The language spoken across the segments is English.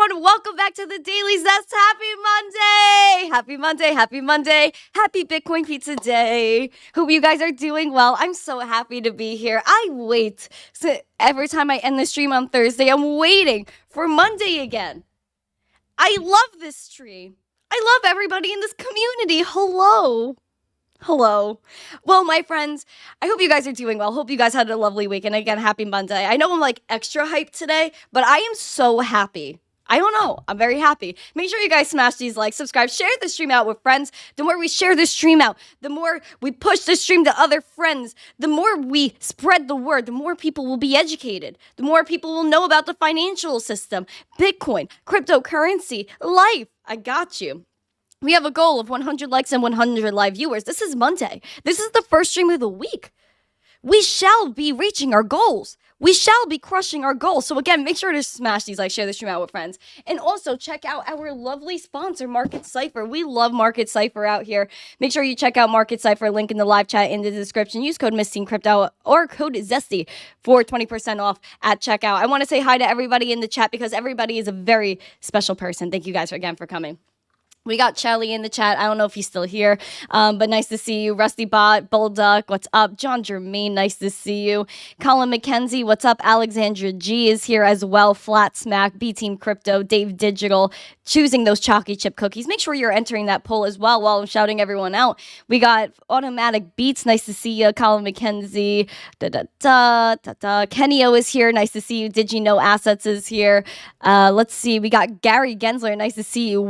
everyone. Welcome back to the Daily Zest. Happy Monday. Happy Monday. Happy Monday. Happy Bitcoin Pizza Day. Hope you guys are doing well. I'm so happy to be here. I wait. So every time I end the stream on Thursday, I'm waiting for Monday again. I love this stream. I love everybody in this community. Hello. Well, my friends, I hope you guys are doing well. Hope you guys had a lovely week. And again, happy Monday. I know I'm like extra hyped today, but I am so happy. I don't know. I'm very happy. Make sure you guys smash these likes, subscribe, share the stream out with friends. The more we share this stream out, the more we push the stream to other friends, the more we spread the word, the more people will be educated, the more people will know about the financial system, Bitcoin, cryptocurrency, life. I got you. We have a goal of 100 likes and 100 live viewers. This is Monday. This is the first stream of the week. We shall be reaching our goals. We shall be crushing our goals. So again, make sure to smash these likes, share the stream out with friends. And also check out our lovely sponsor, Market Cipher. We love Market Cipher out here. Make sure you check out Market Cipher. Link in the live chat in the description. Use code missteencrypto or code Zesty for 20% off at checkout. I want to say hi to everybody in the chat because everybody is a very special person. Thank you guys again for coming. We got Charlie in the chat. I don't know if he's still here, but nice to see you. Rusty Bot, Bullduck, what's up? John Germain, nice to see you. Colin McKenzie, what's up? Alexandra G is here as well. Flat Smack, B Team Crypto, Dave Digital, choosing those chalky chip cookies. Make sure you're entering that poll as well while I'm shouting everyone out. We got Automatic Beats, nice to see you. Colin McKenzie, Kenio is here, nice to see you. Did you know Assets is here? Let's see, we got Gary Gensler, nice to see you.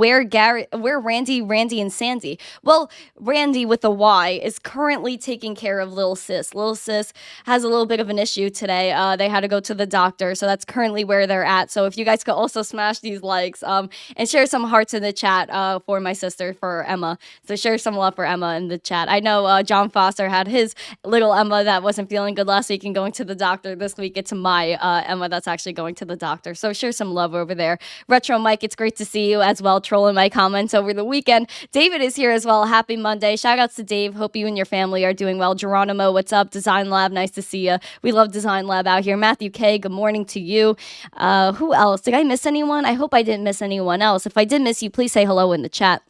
Where Randy, and Sandy? Well, Randy with a Y is currently taking care of Lil Sis. Lil Sis has a little bit of an issue today. They had to go to the doctor, so that's currently where they're at. So if you guys could also smash these likes and share some hearts in the chat for my sister, for Emma. So share some love for Emma in the chat. I know John Foster had his little Emma that wasn't feeling good last week and going to the doctor this week. It's my Emma that's actually going to the doctor. So share some love over there. Retro Mike, it's great to see you as well, trolling my comments over the weekend. David is here as well. Happy Monday. Shout outs to Dave. Hope you and your family are doing well. Geronimo, what's up? Design Lab, nice to see you. We love Design Lab out here. Matthew K, good morning to you. Who else? Did I miss anyone? I hope I didn't miss anyone else. If I did miss you, please say hello in the chat.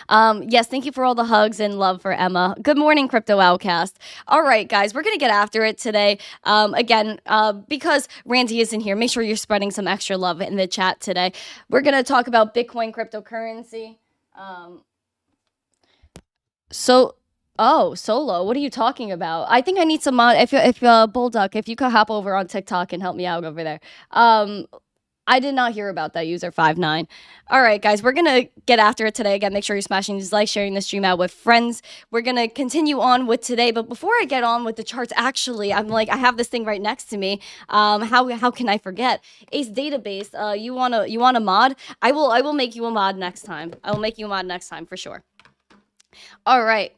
Yes, thank you for all the hugs and love for Emma. Good morning, Crypto Outcast. All right, guys, we're going to get after it today. Again, because Randy isn't here, make sure you're spreading some extra love in the chat today. We're going to talk about Bitcoin cryptocurrency. Solo, what are you talking about? I think I need some mod. If Bullduck, if you could hop over on TikTok and help me out over there. I did not hear about that user 59. All right, guys, we're going to get after it today. Again, make sure you're smashing these likes, sharing the stream out with friends. We're going to continue on with today. But before I get on with the charts, actually, I have this thing right next to me. How can I forget? Ace Database, you want a mod? I will make you a mod next time. I will make you a mod next time for sure. All right.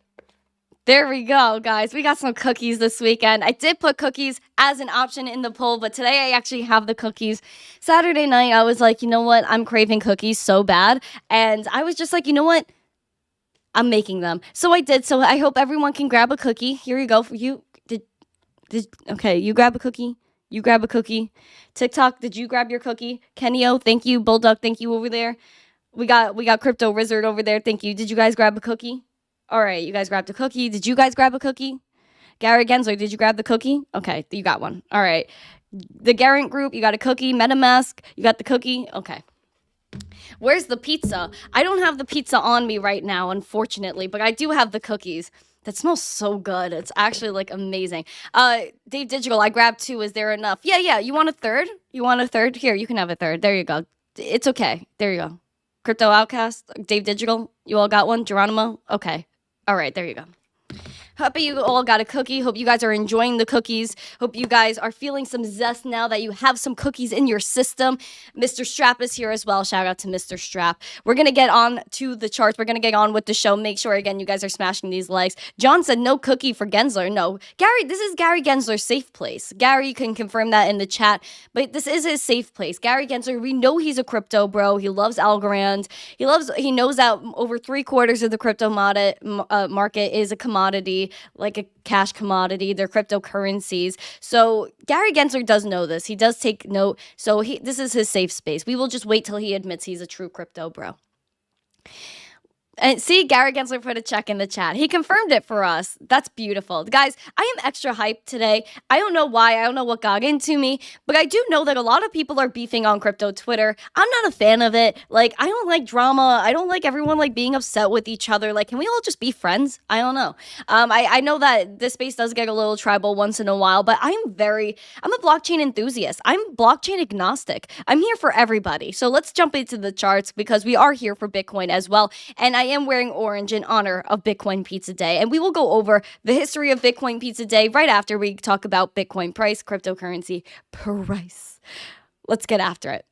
There we go, guys. We got some cookies this weekend. I did put cookies as an option in the poll, but today I actually have the cookies. Saturday night, I was like, you know what? I'm craving cookies so bad. And I was just like, you know what? I'm making them. So I did. So I hope everyone can grab a cookie. Here you go. For you. Okay, you grab a cookie. You grab a cookie. TikTok, did you grab your cookie? Kenio, thank you. Bulldog, thank you over there. We got Crypto Wizard over there. Thank you. Did you guys grab a cookie? All right, you guys grabbed a cookie. Did you guys grab a cookie? Gary Gensler, did you grab the cookie? Okay, you got one. All right. The Garant group, you got a cookie. MetaMask, you got the cookie? Okay. Where's the pizza? I don't have the pizza on me right now, unfortunately, but I do have the cookies. That smells so good. It's actually, like, amazing. Dave Digital, I grabbed 2. Is there enough? Yeah. You want a third? You want a third? Here, you can have a third. There you go. It's okay. There you go. Crypto Outcast, Dave Digital, you all got one? Geronimo? Okay. All right, there you go. Hope you all got a cookie. Hope you guys are enjoying the cookies. Hope you guys are feeling some zest now that you have some cookies in your system. Mr. Strap is here as well. Shout out to Mr. Strap. We're going to get on to the charts. We're going to get on with the show. Make sure, again, you guys are smashing these likes. John said no cookie for Gensler. No. Gary, this is Gary Gensler's safe place. Gary can confirm that in the chat, but this is his safe place. Gary Gensler, we know he's a crypto bro. He loves Algorand. He knows that over 3/4 of the crypto market is a commodity. like a cash commodity. They're cryptocurrencies. So Gary Gensler does know this. He does take note. So this is his safe space. We will just wait till he admits he's a true crypto bro. And see, Gary Gensler put a check in the chat. He confirmed it for us. That's beautiful. Guys, I am extra hyped today. I don't know why. I don't know what got into me. But I do know that a lot of people are beefing on crypto Twitter. I'm not a fan of it. Like, I don't like drama. I don't like everyone, like, being upset with each other. Like, can we all just be friends? I don't know. I know that this space does get a little tribal once in a while, but I'm a blockchain enthusiast. I'm blockchain agnostic. I'm here for everybody. So let's jump into the charts because we are here for Bitcoin as well. And I am wearing orange in honor of Bitcoin Pizza Day. And we will go over the history of Bitcoin Pizza Day right after we talk about Bitcoin price, cryptocurrency price. Let's get after it.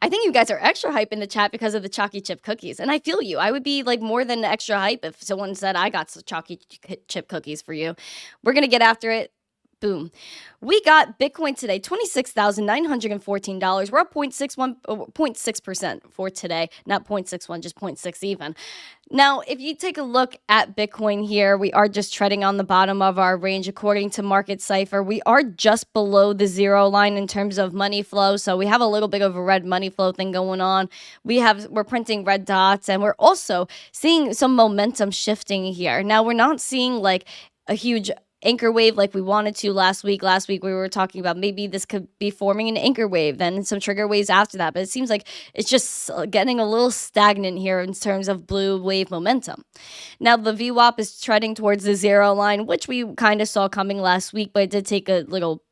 I think you guys are extra hype in the chat because of the chalky chip cookies. And I feel you. I would be like more than extra hype if someone said I got some chalky chip cookies for you. We're going to get after it. Boom. We got Bitcoin today, $26,914. We're up 0.6% for today. Not 0.61, just 0.6 even. Now, if you take a look at Bitcoin here, we are just treading on the bottom of our range. According to Market Cipher, we are just below the zero line in terms of money flow. So we have a little bit of a red money flow thing going on. We're printing red dots, and we're also seeing some momentum shifting here. Now, we're not seeing like a huge anchor wave like we wanted to last week. Last week we were talking about maybe this could be forming an anchor wave, then some trigger waves after that. But it seems like it's just getting a little stagnant here in terms of blue wave momentum. Now the VWAP is treading towards the zero line, which we kind of saw coming last week, but it did take a little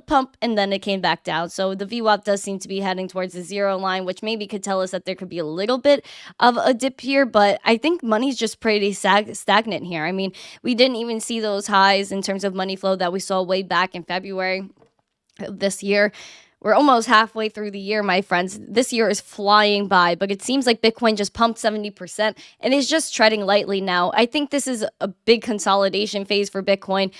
pump and then it came back down. So the VWAP does seem to be heading towards the zero line, which maybe could tell us that there could be a little bit of a dip here, but I think money's just pretty stagnant here. I mean, we didn't even see those highs in terms of money flow that we saw way back in February of this year. We're almost halfway through the year, my friends. This year is flying by, but it seems like Bitcoin just pumped 70% and is just treading lightly now. I think this is a big consolidation phase for Bitcoin.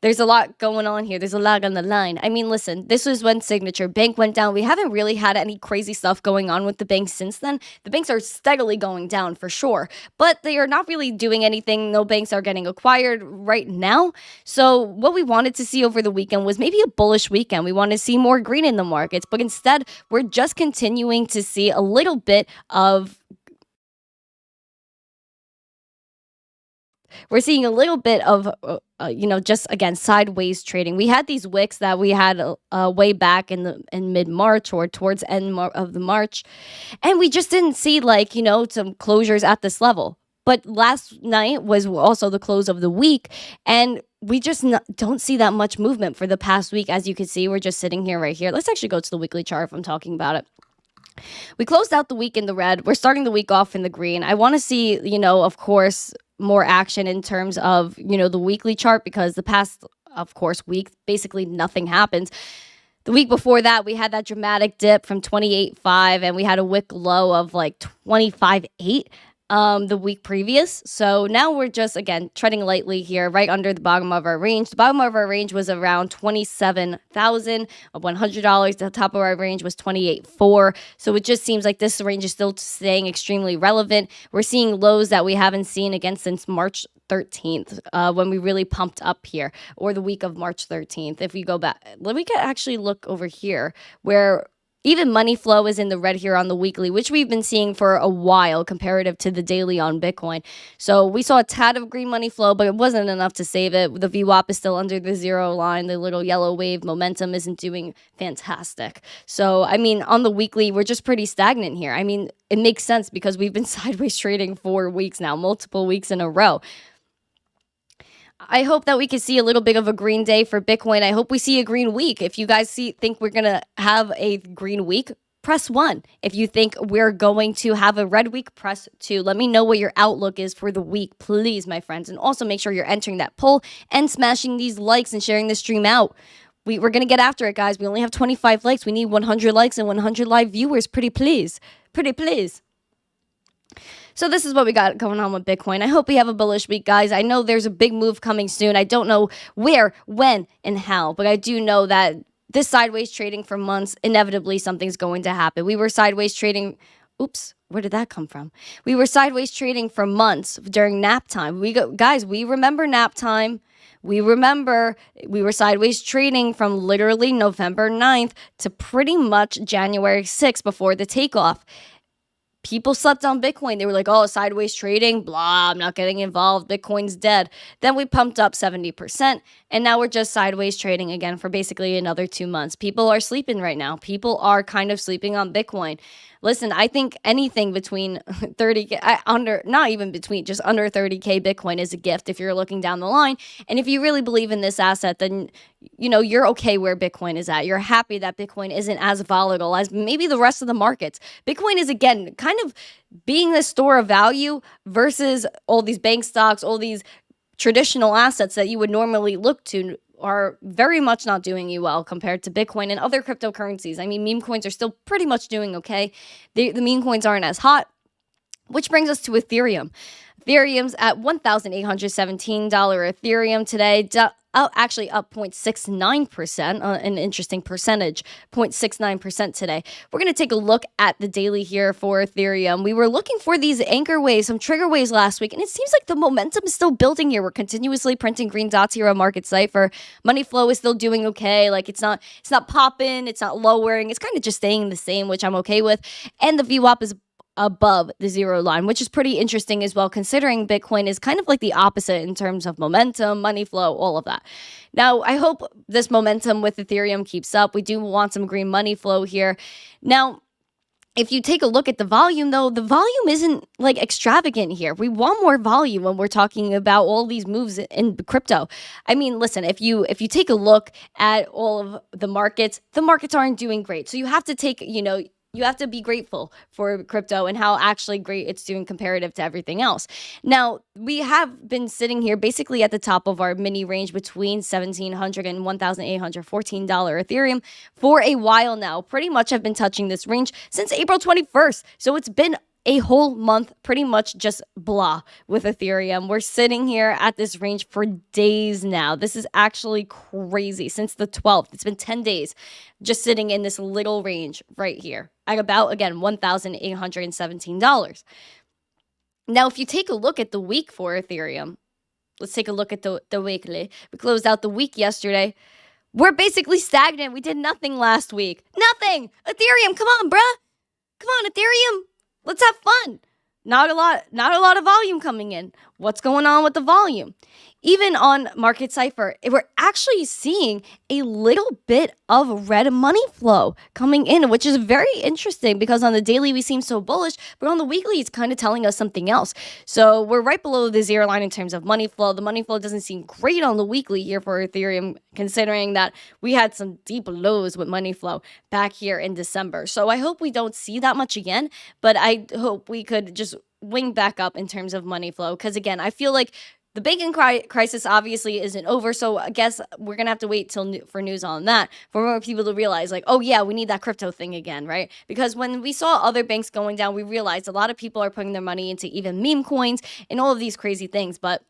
There's a lot going on here. There's a lot on the line. I mean, listen, this was when Signature Bank went down. We haven't really had any crazy stuff going on with the banks since then. The banks are steadily going down for sure, but they are not really doing anything. No banks are getting acquired right now. So what we wanted to see over the weekend was maybe a bullish weekend. We wanted to see more green in the markets, but instead we're just continuing to see a little bit of we're seeing a little bit of, just again, sideways trading. We had these wicks that we had way back in mid-March or towards end of the March, and we just didn't see some closures at this level. But last night was also the close of the week, and we just don't see that much movement for the past week. As you can see, we're just sitting here right here. Let's actually go to the weekly chart if I'm talking about it. We closed out the week in the red. We're starting the week off in the green. I want to see, of course, more action in terms of, the weekly chart, because the past, of course, week, basically nothing happens. The week before that, we had that dramatic dip from 28.5 and we had a wick low of like 25.8 the week previous. So now we're just, again, treading lightly here, right under the bottom of our range. The bottom of our range was around $27,100. The top of our range was 28.4. So it just seems like this range is still staying extremely relevant. We're seeing lows that we haven't seen again since March 13th, when we really pumped up here, or the week of March 13th. If we go back, we can actually look over here where even money flow is in the red here on the weekly, which we've been seeing for a while comparative to the daily on Bitcoin. So we saw a tad of green money flow, but it wasn't enough to save it. The VWAP is still under the zero line. The little yellow wave momentum isn't doing fantastic. So, I mean, on the weekly, we're just pretty stagnant here. I mean, it makes sense because we've been sideways trading for weeks now, multiple weeks in a row. I hope that we can see a little bit of a green day for Bitcoin. I hope we see a green week. If you guys think we're going to have a green week, press 1. If you think we're going to have a red week, press 2. Let me know what your outlook is for the week, please, my friends. And also make sure you're entering that poll and smashing these likes and sharing the stream out. We're going to get after it, guys. We only have 25 likes. We need 100 likes and 100 live viewers. Pretty please. Pretty please. So this is what we got going on with Bitcoin. I hope we have a bullish week, guys. I know there's a big move coming soon. I don't know where, when, and how, but I do know that this sideways trading for months, inevitably something's going to happen. We were sideways trading Oops, where did that come from? We were sideways trading for months during nap time. Guys, we remember nap time. We remember we were sideways trading from literally November 9th to pretty much January 6th before the takeoff. People slept on Bitcoin. They were like, oh, sideways trading, blah, I'm not getting involved. Bitcoin's dead. Then we pumped up 70%, and now we're just sideways trading again for basically another 2 months. People are sleeping right now. People are kind of sleeping on Bitcoin. Listen, I think anything between 30K, not even between, just under 30K Bitcoin is a gift if you're looking down the line. And if you really believe in this asset, then, you're okay where Bitcoin is at. You're happy that Bitcoin isn't as volatile as maybe the rest of the markets. Bitcoin is, again, kind of being the store of value versus all these bank stocks, all these traditional assets that you would normally look to are very much not doing you well compared to Bitcoin and other cryptocurrencies. I mean, meme coins are still pretty much doing okay. The meme coins aren't as hot, which brings us to Ethereum. Ethereum's at $1,817 Ethereum today, actually up 0.69%, an interesting percentage, 0.69% today. We're going to take a look at the daily here for Ethereum. We were looking for these anchor waves, some trigger waves last week, and it seems like the momentum is still building here. We're continuously printing green dots here on market Cipher. Money flow is still doing okay. Like it's not popping, it's not lowering. It's kind of just staying the same, which I'm okay with. And the VWAP is above the zero line, which is pretty interesting as well, considering Bitcoin is kind of like the opposite in terms of momentum, money flow, all of that. Now, I hope this momentum with Ethereum keeps up. We do want some green money flow here. Now, if you take a look at the volume, though, the volume isn't like extravagant here. We want more volume when we're talking about all these moves in crypto. I mean, listen, if you take a look at all of the markets aren't doing great. So you have to take, you have to be grateful for crypto and how actually great it's doing comparative to everything else. Now, we have been sitting here basically at the top of our mini range between $1,700 and $1,814 Ethereum for a while now. Pretty much have been touching this range since April 21st. So it's been a whole month pretty much just blah with Ethereum. We're sitting here at this range for days now. This is actually crazy. Since the 12th, it's been 10 days just sitting in this little range right here at about, again, $1,817. Now, if you take a look at the week for Ethereum, let's take a look at the weekly. We closed out the week yesterday. We're basically stagnant. We did nothing last week. Nothing. Ethereum, come on, bruh. Come on, Ethereum. Let's have fun. Not a lot of volume coming in. What's going on with the volume? Even on Market Cipher, we're actually seeing a little bit of red money flow coming in, which is very interesting because on the daily we seem so bullish, but on the weekly it's kind of telling us something else. So we're right below the zero line in terms of money flow. The money flow doesn't seem great on the weekly here for Ethereum, considering that we had some deep lows with money flow back here in December. So I hope we don't see that much again, but I hope we could just wing back up in terms of money flow. Because again, I feel like the banking crisis obviously isn't over, so I guess we're going to have to wait for news on that for more people to realize, like, oh yeah, we need that crypto thing again, right? Because when we saw other banks going down, we realized a lot of people are putting their money into even meme coins and all of these crazy things, but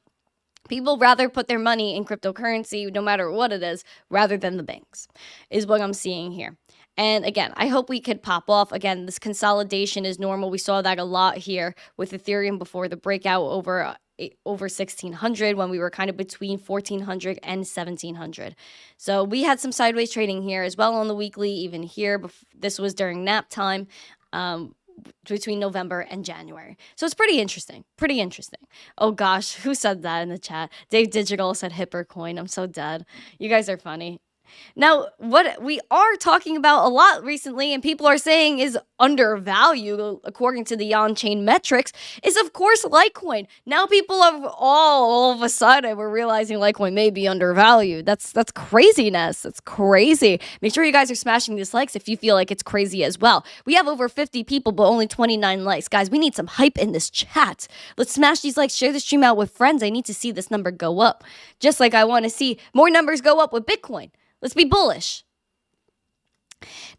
people rather put their money in cryptocurrency, no matter what it is, rather than the banks, is what I'm seeing here. And again, I hope we could pop off. Again, this consolidation is normal. We saw that a lot here with Ethereum before the breakout over 1,600 when we were kind of between 1,400 and 1,700. So we had some sideways trading here as well on the weekly, even here. This was during nap time between November and January. So it's pretty interesting. Pretty interesting. Oh gosh, who said that in the chat? Dave Digital said Hipper coin. I'm so dead. You guys are funny. Now, what we are talking about a lot recently, and people are saying is undervalued according to the on-chain metrics, is of course Litecoin. Now people have all of a sudden we're realizing Litecoin may be undervalued. That's craziness. That's crazy. Make sure you guys are smashing these likes if you feel like it's crazy as well. We have over 50 people, but only 29 likes. Guys, we need some hype in this chat. Let's smash these likes. Share the stream out with friends. I need to see this number go up. Just like I want to see more numbers go up with Bitcoin. Let's be bullish.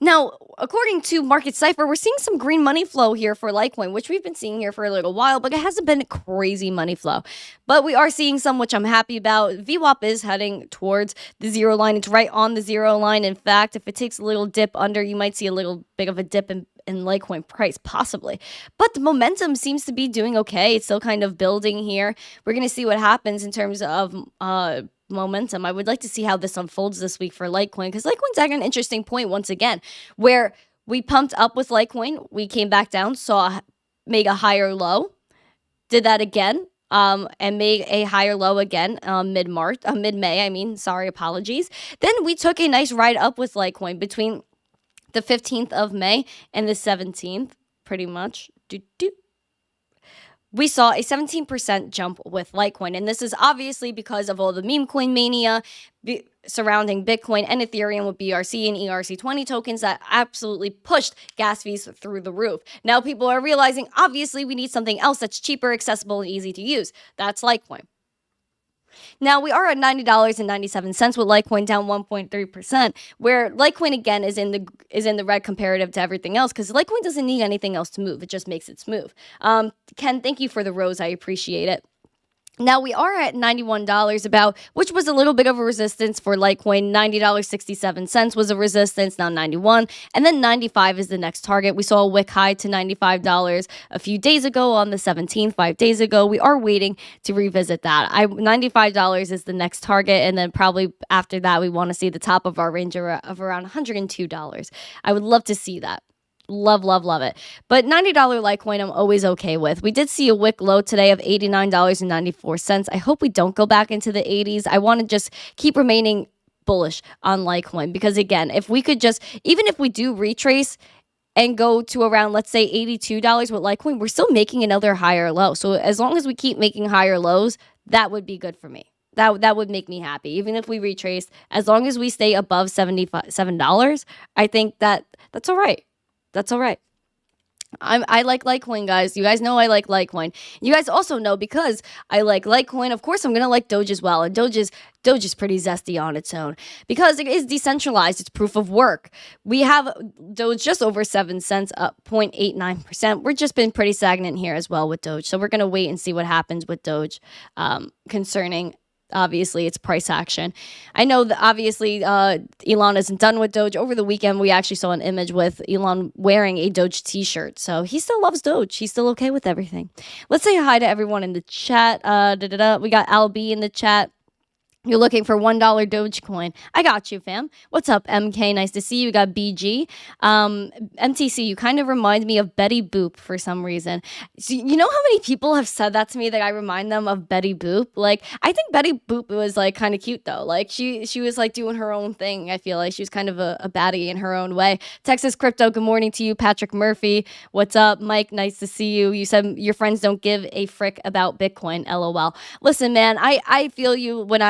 Now, according to Market Cipher, we're seeing some green money flow here for Litecoin, which we've been seeing here for a little while, but it hasn't been crazy money flow. But we are seeing some, which I'm happy about. VWAP is heading towards the zero line. It's right on the zero line. In fact, if it takes a little dip under, you might see a little bit of a dip in Litecoin price, possibly. But the momentum seems to be doing okay. It's still kind of building here. We're going to see what happens in terms of momentum. I would like to see how this unfolds this week for Litecoin, because Litecoin's at an interesting point once again, where we pumped up with Litecoin, we came back down, made a higher low, did that again, and made a higher low again mid-May. Sorry, apologies. Then we took a nice ride up with Litecoin between the 15th of May and the 17th, pretty much. We saw a 17% jump with Litecoin. And this is obviously because of all the meme coin mania surrounding Bitcoin and Ethereum with BRC and ERC20 tokens that absolutely pushed gas fees through the roof. Now people are realizing, obviously, we need something else that's cheaper, accessible, and easy to use. That's Litecoin. Now, we are at $90.97 with Litecoin down 1.3%, where Litecoin, again, is in the red comparative to everything else, because Litecoin doesn't need anything else to move. It just makes it move. Ken, thank you for the rose. I appreciate it. Now, we are at $91 which was a little bit of a resistance for Litecoin. $90.67 was a resistance, now 91. And then 95 is the next target. We saw a wick high to $95 a few days ago on the 17th, 5 days ago. We are waiting to revisit that. $95 is the next target. And then probably after that, we want to see the top of our range of around $102. I would love to see that. Love, love, love it. But $90 Litecoin, I'm always okay with. We did see a wick low today of $89.94. I hope we don't go back into the 80s. I want to just keep remaining bullish on Litecoin, because again, if we could just, even if we do retrace and go to around, let's say, $82 with Litecoin, we're still making another higher low. So as long as we keep making higher lows, that would be good for me. That would make me happy. Even if we retrace, as long as we stay above $77, I think that's all right. That's all right. I like Litecoin, guys. You guys know I like Litecoin. You guys also know, because I like Litecoin, of course I'm going to like Doge as well. And Doge is pretty zesty on its own, because it is decentralized. It's proof of work. We have Doge just over 7 cents, up 0.89%. We're just been pretty stagnant here as well with Doge. So we're going to wait and see what happens with Doge concerning, obviously, it's price action. I know that obviously Elon isn't done with Doge. Over the weekend, we actually saw an image with Elon wearing a Doge t-shirt. So he still loves Doge. He's still okay with everything. Let's say hi to everyone in the chat. We got Al B in the chat. You're looking for $1 Dogecoin. I got you, fam. What's up, MK? Nice to see you. We got BG. MTC, you kind of remind me of Betty Boop for some reason. So you know how many people have said that to me, that I remind them of Betty Boop? Like, I think Betty Boop was like kind of cute though. Like she was like doing her own thing. I feel like she was kind of a baddie in her own way. Texas Crypto, good morning to you. Patrick Murphy, what's up? Mike, nice to see you. You said your friends don't give a frick about Bitcoin. LOL. Listen, man, I feel you when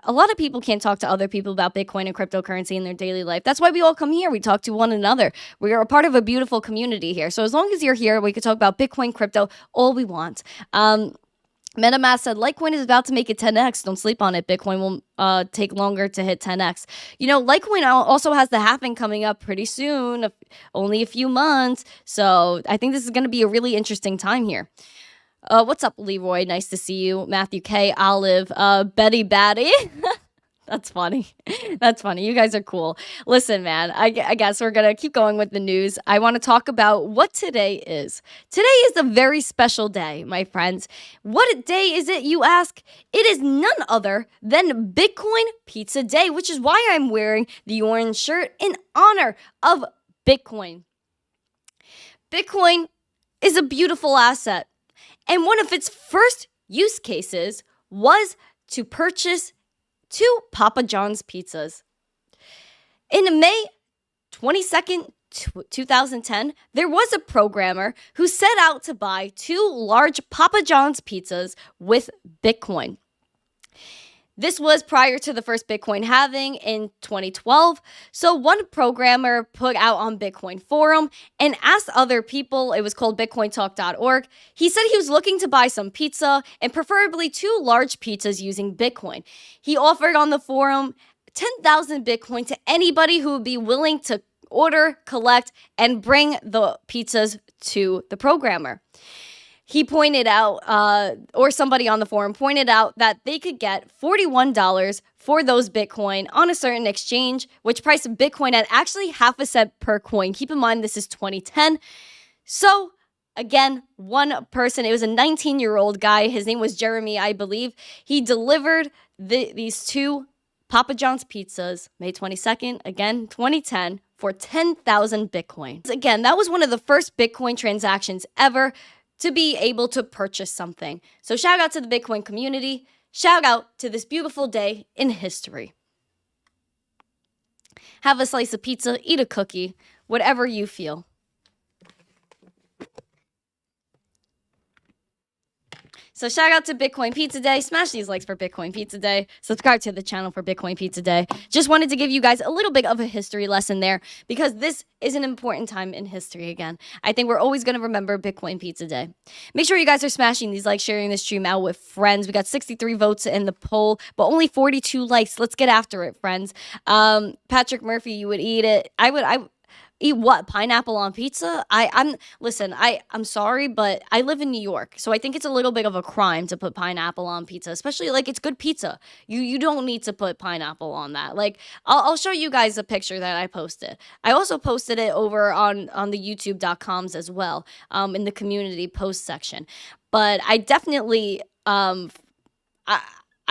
a lot of people can't talk to other people about Bitcoin and cryptocurrency in their daily life. That's why we all come here. We talk to one another. We are a part of a beautiful community here. So as long as you're here, we can talk about Bitcoin, crypto, all we want. MetaMask said, Litecoin is about to make it 10x. Don't sleep on it. Bitcoin will take longer to hit 10x. You know, Litecoin also has the halving coming up pretty soon, only a few months. So I think this is going to be a really interesting time here. What's up, Leroy? Nice to see you. Matthew K, Olive, Betty Batty. That's funny. That's funny. You guys are cool. Listen, man, I guess we're going to keep going with the news. I want to talk about what today is. Today is a very special day, my friends. What day is it, you ask? It is none other than Bitcoin Pizza Day, which is why I'm wearing the orange shirt in honor of Bitcoin. Bitcoin is a beautiful asset. And one of its first use cases was to purchase 2 Papa John's pizzas. In May 22nd, 2010, there was a programmer who set out to buy 2 large Papa John's pizzas with Bitcoin. This was prior to the first Bitcoin halving in 2012. So one programmer put out on Bitcoin forum and asked other people, it was called bitcointalk.org. He said he was looking to buy some pizza and preferably 2 large pizzas using Bitcoin. He offered on the forum 10,000 Bitcoin to anybody who would be willing to order, collect, and bring the pizzas to the programmer. He pointed out, or somebody on the forum pointed out, that they could get $41 for those Bitcoin on a certain exchange, which priced Bitcoin at actually half a cent per coin. Keep in mind, this is 2010. So again, one person, it was a 19-year-old guy. His name was Jeremy, I believe. He delivered these two Papa John's pizzas, May 22nd, again, 2010, for 10,000 Bitcoin. Again, that was one of the first Bitcoin transactions ever to be able to purchase something. So shout out to the Bitcoin community. Shout out to this beautiful day in history. Have a slice of pizza, eat a cookie, whatever you feel. So shout out to Bitcoin Pizza Day. Smash these likes for Bitcoin Pizza Day. Subscribe to the channel for Bitcoin Pizza Day. Just wanted to give you guys a little bit of a history lesson there because this is an important time in history again. I think we're always going to remember Bitcoin Pizza Day. Make sure you guys are smashing these likes, sharing this stream out with friends. We got 63 votes in the poll, but only 42 likes. Let's get after it, friends. Patrick Murphy, you would eat it. I eat what? Pineapple on pizza? I'm sorry, but I live in New York, so I think it's a little bit of a crime to put pineapple on pizza, especially like it's good pizza. You don't need to put pineapple on that. Like I'll show you guys a picture that I posted. I also posted it over on the youtube.coms as well, in the community post section. But I definitely I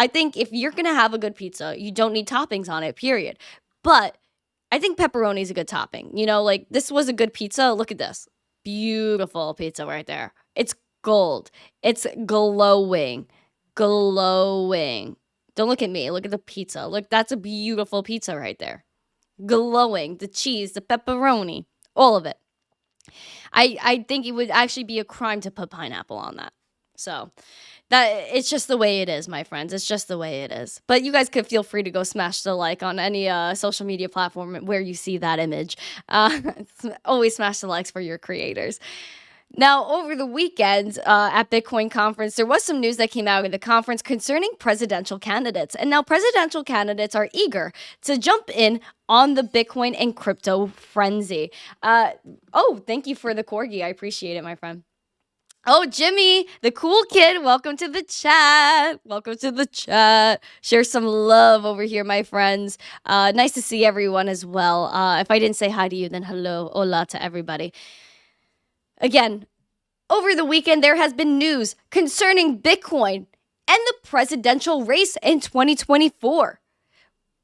think if you're gonna have a good pizza, you don't need toppings on it, period. But I think pepperoni is a good topping. You know, like this was a good pizza. Look at this. Beautiful pizza right there. It's gold. It's glowing. Glowing. Don't look at me. Look at the pizza. Look, that's a beautiful pizza right there. Glowing. The cheese, the pepperoni, all of it. I think it would actually be a crime to put pineapple on that. So that it's just the way it is, my friends. It's just the way it is. But you guys could feel free to go smash the like on any social media platform where you see that image. Always smash the likes for your creators. Now, over the weekend at Bitcoin conference, there was some news that came out of the conference concerning presidential candidates. And now presidential candidates are eager to jump in on the Bitcoin and crypto frenzy. Thank you for the corgi. I appreciate it, my friend. Oh, Jimmy, the cool kid, welcome to the chat. Welcome to the chat. Share some love over here, my friends. Nice to see everyone as well. If I didn't say hi to you, then hello, hola to everybody. Again, over the weekend, there has been news concerning Bitcoin and the presidential race in 2024.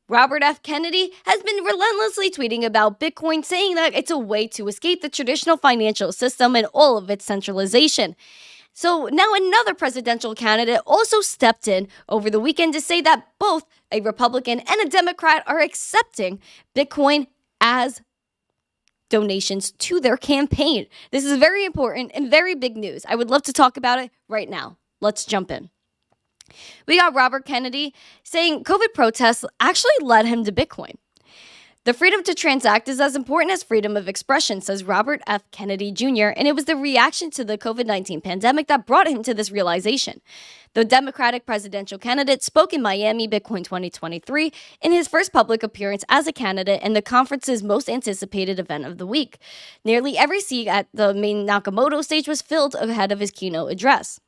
Robert F. Kennedy has been relentlessly tweeting about Bitcoin, saying that it's a way to escape the traditional financial system and all of its centralization. So now another presidential candidate also stepped in over the weekend to say that both a Republican and a Democrat are accepting Bitcoin as donations to their campaign. This is very important and very big news. I would love to talk about it right now. Let's jump in. We got Robert Kennedy saying COVID protests actually led him to Bitcoin. The freedom to transact is as important as freedom of expression, says Robert F. Kennedy Jr., and it was the reaction to the COVID-19 pandemic that brought him to this realization. The Democratic presidential candidate spoke in Miami Bitcoin 2023 in his first public appearance as a candidate and the conference's most anticipated event of the week. Nearly every seat at the main Nakamoto stage was filled ahead of his keynote address.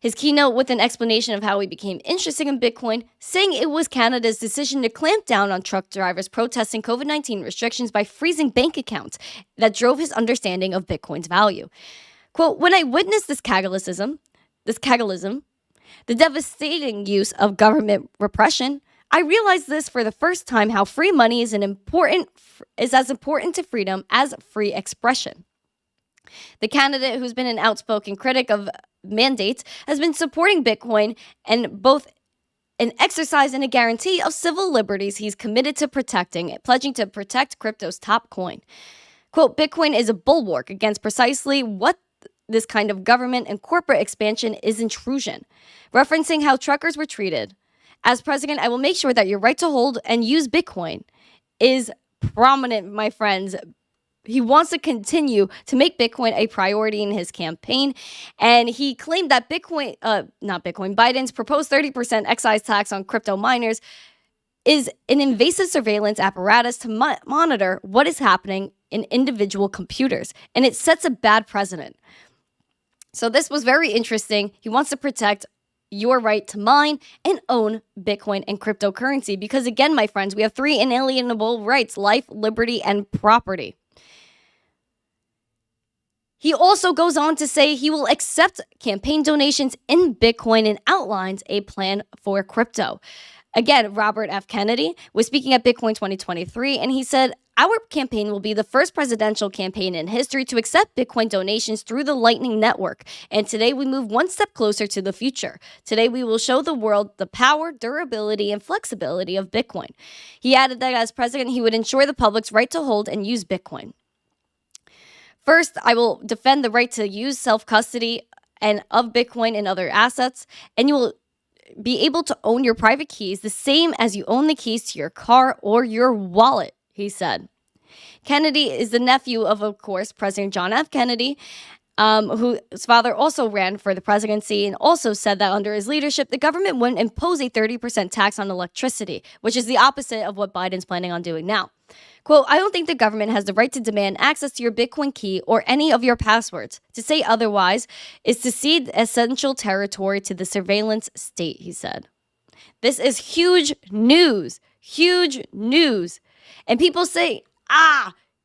His keynote with an explanation of how he became interested in Bitcoin, saying it was Canada's decision to clamp down on truck drivers protesting COVID-19 restrictions by freezing bank accounts that drove his understanding of Bitcoin's value. Quote, when I witnessed this cagalism, the devastating use of government repression, I realized this for the first time how free money is as important to freedom as free expression. The candidate, who's been an outspoken critic of mandates, has been supporting Bitcoin and both an exercise and a guarantee of civil liberties he's committed to protecting, pledging to protect crypto's top coin. Quote, Bitcoin is a bulwark against precisely what this kind of government and corporate expansion is intrusion. Referencing how truckers were treated. As president, I will make sure that your right to hold and use Bitcoin is prominent, my friends. He wants to continue to make Bitcoin a priority in his campaign. And he claimed that Biden's proposed 30% excise tax on crypto miners is an invasive surveillance apparatus to monitor what is happening in individual computers, and it sets a bad precedent. So this was very interesting. He wants to protect your right to mine and own Bitcoin and cryptocurrency because, again, my friends, we have 3 inalienable rights: life, liberty, and property. He also goes on to say he will accept campaign donations in Bitcoin and outlines a plan for crypto. Again, Robert F. Kennedy was speaking at Bitcoin 2023, and he said, "Our campaign will be the first presidential campaign in history to accept Bitcoin donations through the Lightning Network. And today we move one step closer to the future. Today we will show the world the power, durability, and flexibility of Bitcoin." He added that as president, he would ensure the public's right to hold and use Bitcoin. "First, I will defend the right to use self-custody and of Bitcoin and other assets, and you will be able to own your private keys the same as you own the keys to your car or your wallet," he said. Kennedy is the nephew of course, President John F. Kennedy, whose father also ran for the presidency, and also said that under his leadership, the government wouldn't impose a 30% tax on electricity, which is the opposite of what Biden's planning on doing now. Quote, "I don't think the government has the right to demand access to your Bitcoin key or any of your passwords. To say otherwise is to cede essential territory to the surveillance state," he said. This is huge news. Huge news. And people say,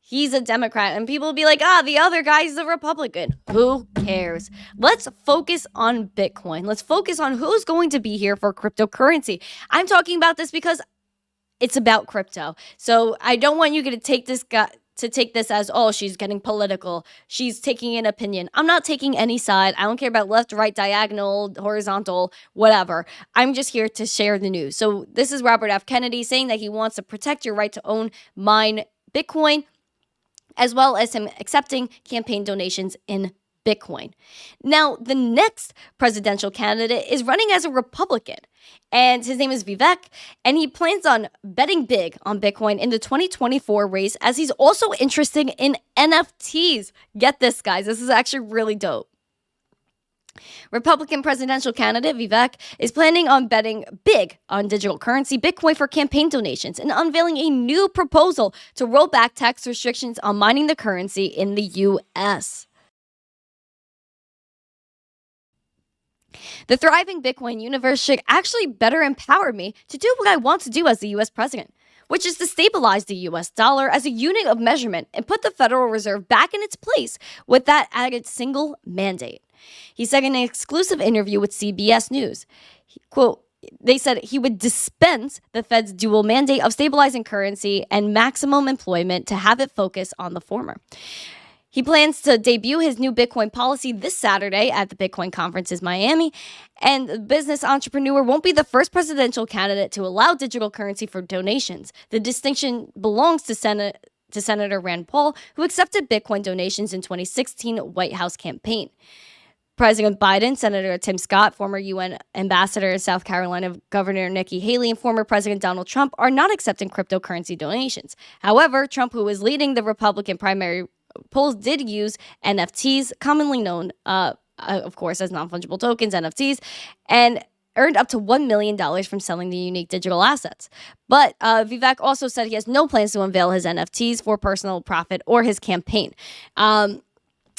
he's a Democrat. And people will be like, the other guy's a Republican. Who cares? Let's focus on Bitcoin. Let's focus on who's going to be here for cryptocurrency. I'm talking about this because it's about crypto. So I don't want you to take this as, she's getting political. She's taking an opinion. I'm not taking any side. I don't care about left, right, diagonal, horizontal, whatever. I'm just here to share the news. So this is Robert F. Kennedy saying that he wants to protect your right to own, mine Bitcoin, as well as him accepting campaign donations in Bitcoin. Now, the next presidential candidate is running as a Republican, and his name is Vivek, and he plans on betting big on Bitcoin in the 2024 race, as he's also interested in NFTs. Get this, guys. This is actually really dope. Republican presidential candidate Vivek is planning on betting big on digital currency Bitcoin for campaign donations and unveiling a new proposal to roll back tax restrictions on mining the currency in the U.S. "The thriving Bitcoin universe should actually better empower me to do what I want to do as the U.S. president, which is to stabilize the U.S. dollar as a unit of measurement and put the Federal Reserve back in its place with that added single mandate," he said in an exclusive interview with CBS News. Quote, they said he would dispense the Fed's dual mandate of stabilizing currency and maximum employment to have it focus on the former. He plans to debut his new Bitcoin policy this Saturday at the Bitcoin conference in Miami, and the business entrepreneur won't be the first presidential candidate to allow digital currency for donations. The distinction belongs to Senator Rand Paul, who accepted Bitcoin donations in 2016 White House campaign. President Biden, Senator Tim Scott, former UN ambassador in South Carolina, Governor Nikki Haley, and former President Donald Trump are not accepting cryptocurrency donations. However, Trump, who is leading the Republican primary polls, did use NFTs, commonly known, of course, as non-fungible tokens, NFTs, and earned up to $1 million from selling the unique digital assets. But Vivek also said he has no plans to unveil his NFTs for personal profit or his campaign,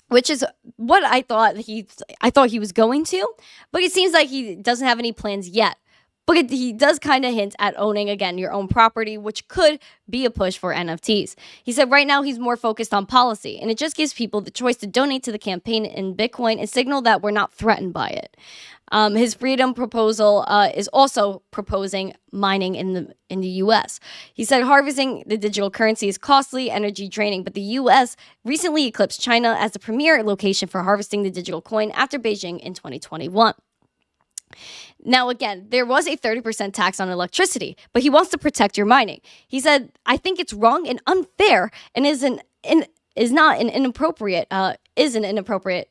which is what I thought he was going to. But it seems like he doesn't have any plans yet. But he does kind of hint at owning, again, your own property, which could be a push for NFTs. He said right now he's more focused on policy, and it just gives people the choice to donate to the campaign in Bitcoin and signal that we're not threatened by it. His freedom proposal is also proposing mining in the U.S. He said harvesting the digital currency is costly, energy draining, but the U.S. recently eclipsed China as the premier location for harvesting the digital coin after Beijing in 2021. Now, again, there was a 30% tax on electricity, but he wants to protect your mining. He said, "I think it's wrong and unfair and is an inappropriate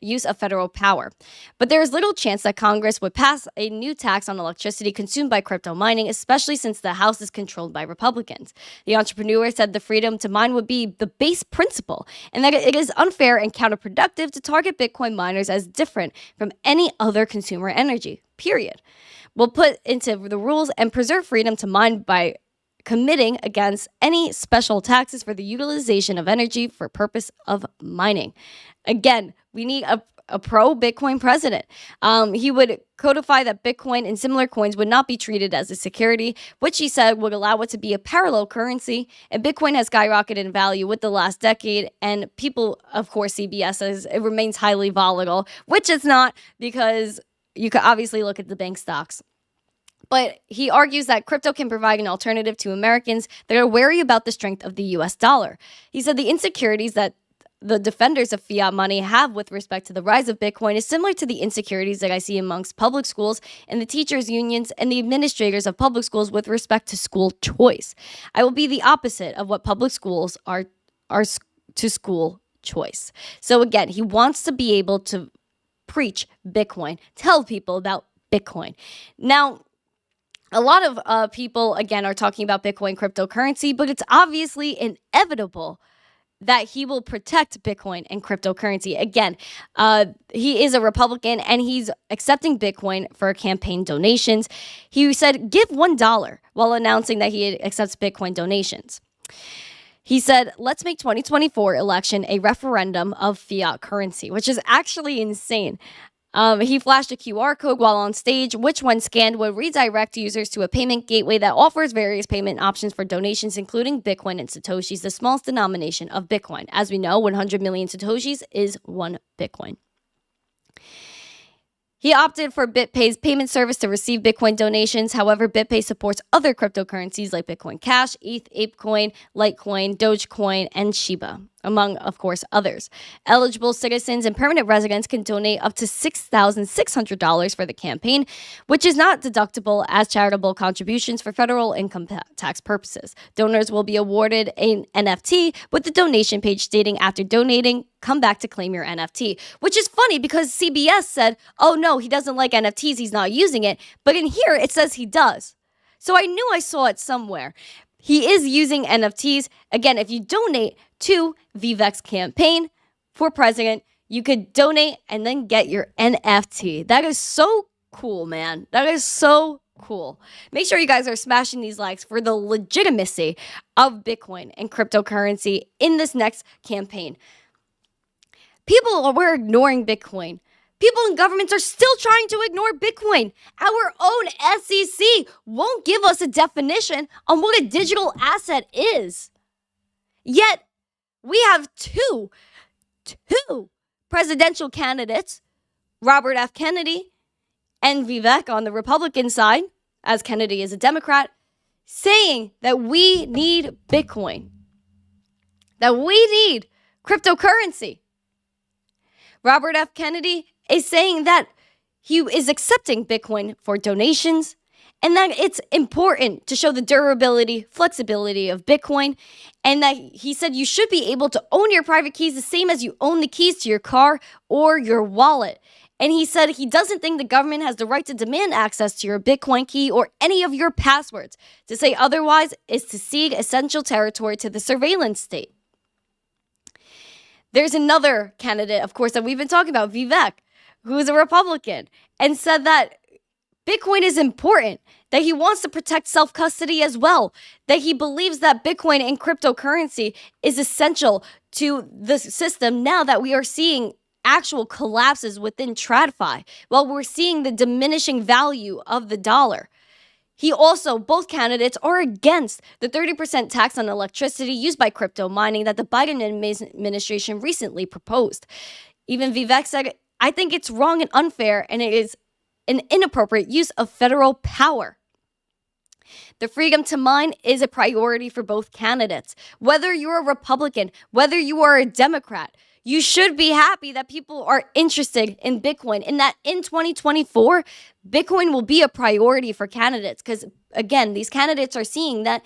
use of federal power. But there is little chance that Congress would pass a new tax on electricity consumed by crypto mining, especially since the House is controlled by Republicans." The entrepreneur said the freedom to mine would be the base principle, and that it is unfair and counterproductive to target Bitcoin miners as different from any other consumer energy, period. We'll put into the rules and preserve freedom to mine by committing against any special taxes for the utilization of energy for purpose of mining. Again, we need a pro-Bitcoin president. He would codify that Bitcoin and similar coins would not be treated as a security, which he said would allow it to be a parallel currency. And Bitcoin has skyrocketed in value with the last decade. And people, of course, CBS says it remains highly volatile, which it's not, because you could obviously look at the bank stocks. But he argues that crypto can provide an alternative to Americans that are wary about the strength of the US dollar. He said the insecurities that the defenders of fiat money have with respect to the rise of Bitcoin is similar to the insecurities that I see amongst public schools and the teachers' unions and the administrators of public schools with respect to school choice. I will be the opposite of what public schools are to school choice. So again, he wants to be able to preach Bitcoin, tell people about Bitcoin. Now, a lot of people, again, are talking about Bitcoin cryptocurrency, but it's obviously inevitable that he will protect Bitcoin and cryptocurrency. Again, he is a Republican and he's accepting Bitcoin for campaign donations. He said, give $1 while announcing that he accepts Bitcoin donations. He said, let's make 2024 election a referendum of fiat currency, which is actually insane. He flashed a QR code while on stage, which when scanned would redirect users to a payment gateway that offers various payment options for donations, including Bitcoin and Satoshis, the smallest denomination of Bitcoin. As we know, 100 million Satoshis is 1 Bitcoin. He opted for BitPay's payment service to receive Bitcoin donations. However, BitPay supports other cryptocurrencies like Bitcoin Cash, ETH, ApeCoin, Litecoin, Dogecoin, and Shiba, among, of course, others. Eligible citizens and permanent residents can donate up to $6,600 for the campaign, which is not deductible as charitable contributions for federal income tax purposes. Donors will be awarded an NFT with the donation page stating, after donating, come back to claim your NFT, which is funny because CBS said, oh no, he doesn't like NFTs, he's not using it. But in here, it says he does. So I knew I saw it somewhere. He is using NFTs. Again, if you donate to Vivek's campaign for president, you could donate and then get your NFT. That is so cool, man. That is so cool. Make sure you guys are smashing these likes for the legitimacy of Bitcoin and cryptocurrency in this next campaign. People were ignoring Bitcoin. People in governments are still trying to ignore Bitcoin. Our own SEC won't give us a definition on what a digital asset is. Yet, we have two presidential candidates, Robert F. Kennedy and Vivek on the Republican side, as Kennedy is a Democrat, saying that we need Bitcoin, that we need cryptocurrency. Robert F. Kennedy is saying that he is accepting Bitcoin for donations and that it's important to show the durability, flexibility of Bitcoin, and that he said you should be able to own your private keys the same as you own the keys to your car or your wallet. And he said he doesn't think the government has the right to demand access to your Bitcoin key or any of your passwords. To say otherwise is to cede essential territory to the surveillance state. There's another candidate, of course, that we've been talking about, Vivek, who is a Republican, and said that Bitcoin is important, that he wants to protect self-custody as well, that he believes that Bitcoin and cryptocurrency is essential to the system now that we are seeing actual collapses within TradFi, while we're seeing the diminishing value of the dollar. He also, both candidates are against the 30% tax on electricity used by crypto mining that the Biden administration recently proposed. Even Vivek said, I think it's wrong and unfair, and it is an inappropriate use of federal power. The freedom to mine is a priority for both candidates. Whether you're a Republican, whether you are a Democrat, you should be happy that people are interested in Bitcoin and that in 2024, Bitcoin will be a priority for candidates. Because again, these candidates are seeing that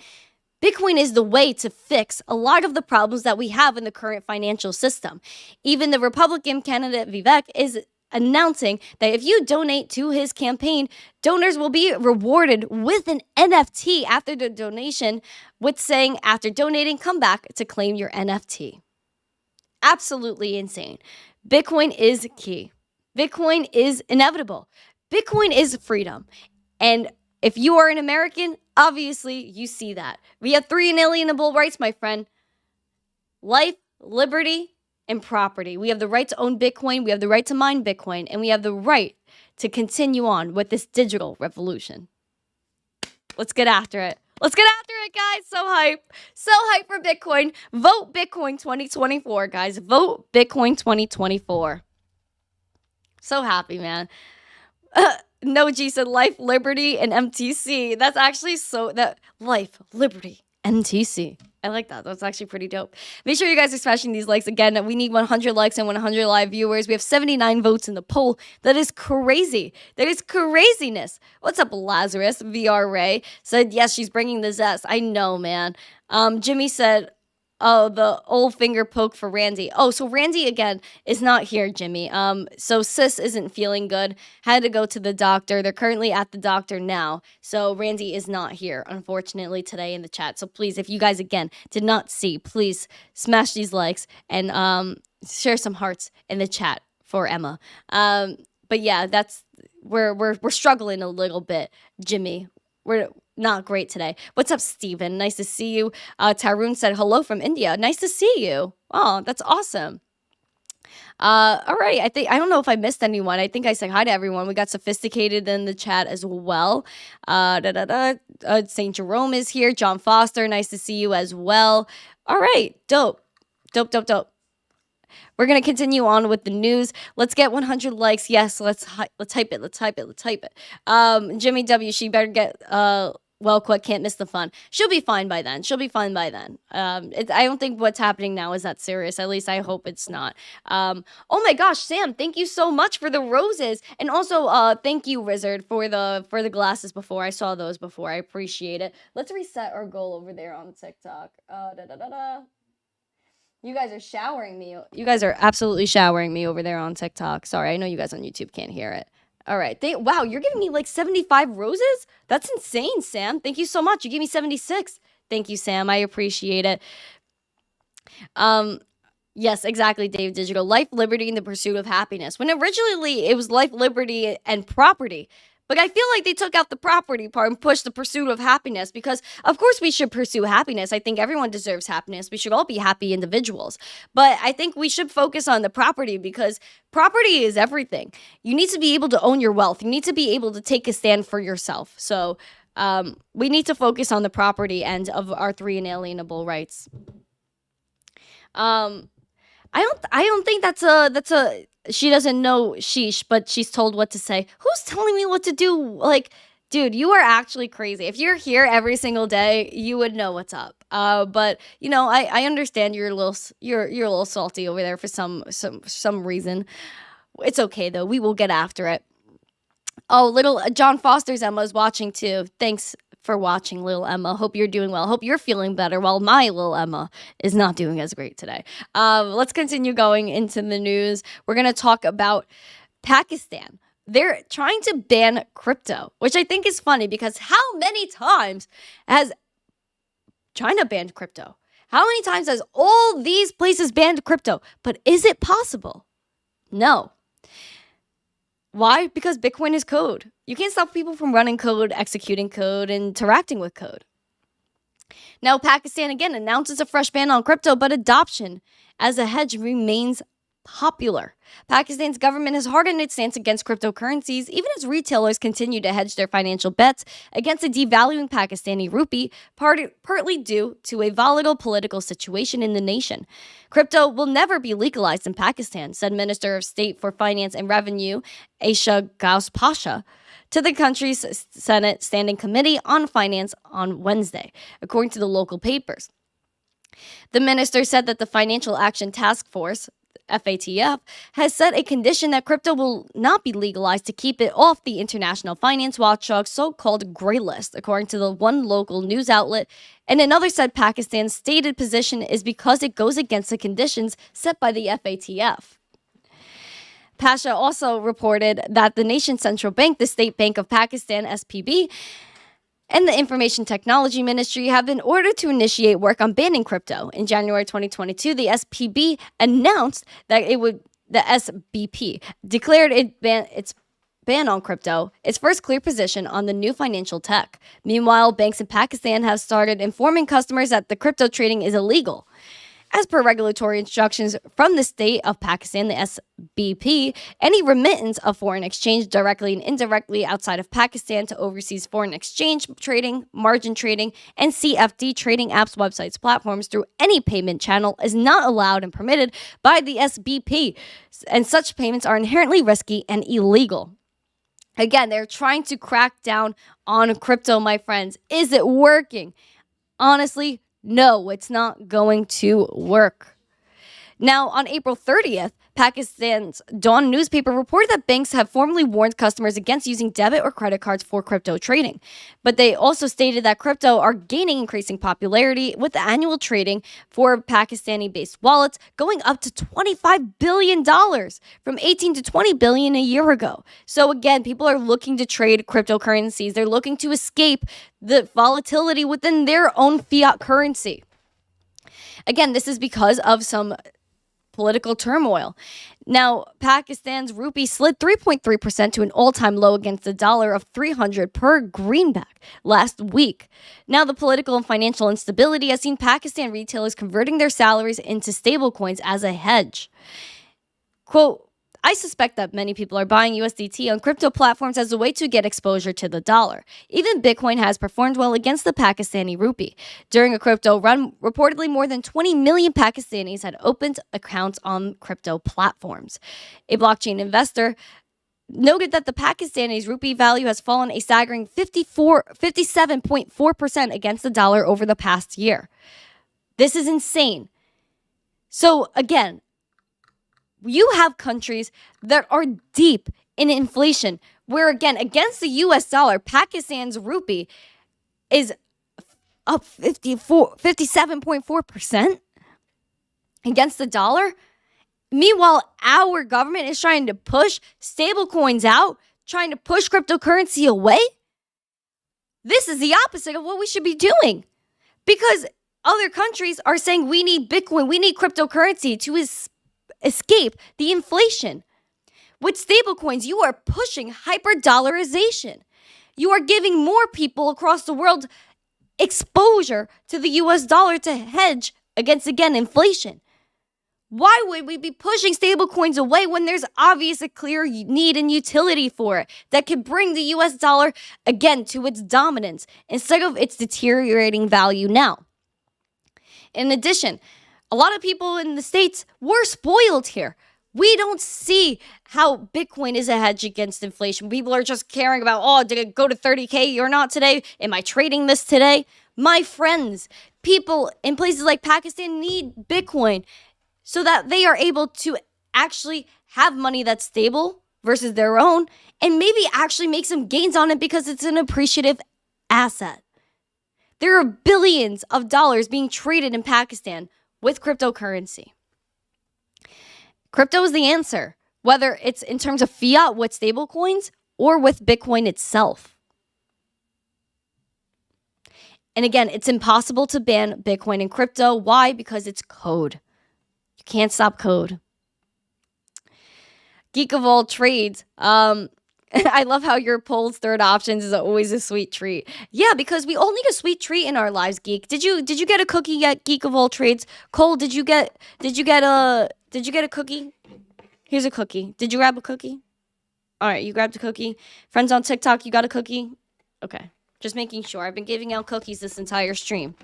Bitcoin is the way to fix a lot of the problems that we have in the current financial system. Even the Republican candidate Vivek is announcing that if you donate to his campaign, donors will be rewarded with an NFT after the donation, with saying, after donating, come back to claim your NFT. Absolutely insane. Bitcoin is key. Bitcoin is inevitable. Bitcoin is freedom. And if you are an American, Obviously, you see that. We have 3 inalienable rights, my friend. Life, liberty, and property. We have the right to own Bitcoin, we have the right to mine Bitcoin, and we have the right to continue on with this digital revolution. Let's get after it. Let's get after it, guys. So hype. So hype for Bitcoin. Vote Bitcoin 2024, guys. Vote Bitcoin 2024. So happy, man. No, G said life, liberty, and MTC. That's actually that life, liberty, MTC. I like that. That's actually pretty dope. Make sure you guys are smashing these likes. Again, we need 100 likes and 100 live viewers. We have 79 votes in the poll. That is crazy. That is craziness. What's up, Lazarus? VR Ray said, yes, she's bringing the zest. I know, man. Jimmy said, oh, the old finger poke for Randy. Oh, so Randy, again, is not here, Jimmy. So sis isn't feeling good. Had to go to the doctor. They're currently at the doctor now. So Randy is not here, unfortunately, today in the chat. So please, if you guys, again, did not see, please smash these likes and share some hearts in the chat for Emma. But yeah, we're struggling a little bit, Jimmy. We're not great today. What's up, Steven? Nice to see you. Tarun said hello from India. Nice to see you. Oh, that's awesome. All right. I don't know if I missed anyone. I think I said hi to everyone. We got Sophisticated in the chat as well. St. Jerome is here. John Foster, nice to see you as well. All right. Dope. We're going to continue on with the news. Let's get 100 likes. Yes, let's type it. Jimmy W, she better get well quick, can't miss the fun. She'll be fine by then. I don't think what's happening now is that serious. At least I hope it's not. Oh my gosh, Sam, thank you so much for the roses. And also thank you, Wizard, for the glasses before. I saw those before. I appreciate it. Let's reset our goal over there on TikTok. You guys are showering me. You guys are absolutely showering me over there on TikTok. Sorry, I know you guys on YouTube can't hear it. All right. Wow, you're giving me like 75 roses? That's insane, Sam. Thank you so much. You gave me 76. Thank you, Sam. I appreciate it. Yes, exactly, Dave Digital. Life, liberty, and the pursuit of happiness. When originally it was life, liberty, and property. But I feel like they took out the property part and pushed the pursuit of happiness because, of course, we should pursue happiness. I think everyone deserves happiness. We should all be happy individuals. But I think we should focus on the property because property is everything. You need to be able to own your wealth. You need to be able to take a stand for yourself. So we need to focus on the property end of our 3 inalienable rights. I don't think that's a she doesn't know sheesh, but she's told what to say. Who's telling me what to do? Like, dude, you are actually crazy. If you're here every single day, you would know what's up. But you know, I understand you're a little salty over there for some reason. It's okay though. We will get after it. Oh, little John Foster's Emma's watching too. Thanks for watching, little Emma. Hope you're doing well. Hope you're feeling better while my little Emma is not doing as great today. Let's continue going into the news. We're going to talk about Pakistan. They're trying to ban crypto, which I think is funny because how many times has China banned crypto? How many times has all these places banned crypto? But is it possible? No. Why? Because Bitcoin is code. You can't stop people from running code, executing code, and interacting with code. Now, Pakistan again announces a fresh ban on crypto, but adoption as a hedge remains popular. Pakistan's government has hardened its stance against cryptocurrencies, even as retailers continue to hedge their financial bets against a devaluing Pakistani rupee, partly due to a volatile political situation in the nation. Crypto will never be legalized in Pakistan, said Minister of State for Finance and Revenue, Aisha Ghaus Pasha, to the country's Senate Standing Committee on Finance on Wednesday, according to the local papers. The minister said that the Financial Action Task Force, FATF, has set a condition that crypto will not be legalized to keep it off the International Finance Watchdog's so-called gray list, according to the one local news outlet. And another said Pakistan's stated position is because it goes against the conditions set by the FATF. Pasha also reported that the nation's central bank, the State Bank of Pakistan, SPB, and the Information Technology Ministry have been ordered to initiate work on banning crypto. In January 2022, the SPB announced that the SBP declared its ban on crypto, its first clear position on the new financial tech. Meanwhile, banks in Pakistan have started informing customers that the crypto trading is illegal. As per regulatory instructions from the state of Pakistan, the SBP, any remittance of foreign exchange directly and indirectly outside of Pakistan to overseas foreign exchange trading, margin trading, and CFD trading apps, websites, platforms through any payment channel is not allowed and permitted by the SBP, and such payments are inherently risky and illegal. Again, they're trying to crack down on crypto, my friends. Is it working? Honestly, no, it's not going to work. Now, on April 30th, Pakistan's Dawn newspaper reported that banks have formally warned customers against using debit or credit cards for crypto trading. But they also stated that crypto are gaining increasing popularity, with the annual trading for Pakistani-based wallets going up to $25 billion from $18 to $20 billion a year ago. So again, people are looking to trade cryptocurrencies. They're looking to escape the volatility within their own fiat currency. Again, this is because of some political turmoil. Now, Pakistan's rupee slid 3.3% to an all-time low against the dollar of 300 per greenback last week. Now, the political and financial instability has seen Pakistan retailers converting their salaries into stablecoins as a hedge. Quote, I suspect that many people are buying USDT on crypto platforms as a way to get exposure to the dollar. Even Bitcoin has performed well against the Pakistani rupee. During a crypto run, reportedly more than 20 million Pakistanis had opened accounts on crypto platforms. A blockchain investor noted that the Pakistani's rupee value has fallen a staggering 57.4% against the dollar over the past year. This is insane. So again, you have countries that are deep in inflation, where again, against the US dollar, Pakistan's rupee is up 57.4% against the dollar. Meanwhile, our government is trying to push stablecoins out, trying to push cryptocurrency away. This is the opposite of what we should be doing, because other countries are saying we need Bitcoin, we need cryptocurrency to escape the inflation. With stablecoins, you are pushing hyper-dollarization. You are giving more people across the world exposure to the US dollar to hedge against, again, inflation. Why would we be pushing stablecoins away when there's obvious a clear need and utility for it that could bring the US dollar, again, to its dominance instead of its deteriorating value now? In addition, a lot of people in the States were spoiled here. We don't see how Bitcoin is a hedge against inflation. People are just caring about, oh, did it go to 30K or not today? Am I trading this today? My friends, people in places like Pakistan need Bitcoin so that they are able to actually have money that's stable versus their own and maybe actually make some gains on it because it's an appreciative asset. There are billions of dollars being traded in Pakistan with cryptocurrency. Crypto is the answer, whether it's in terms of fiat with stablecoins or with Bitcoin itself. And again, it's impossible to ban Bitcoin and crypto. Why? Because it's code. You can't stop code. Geek of all trades. I love how your poll's third options is always a sweet treat. Yeah, because we all need a sweet treat in our lives, Geek. Did you get a cookie yet, Geek of all trades? Cole, did you get a cookie? Here's a cookie. Did you grab a cookie? All right, you grabbed a cookie. Friends on TikTok, you got a cookie? Okay, just making sure. I've been giving out cookies this entire stream.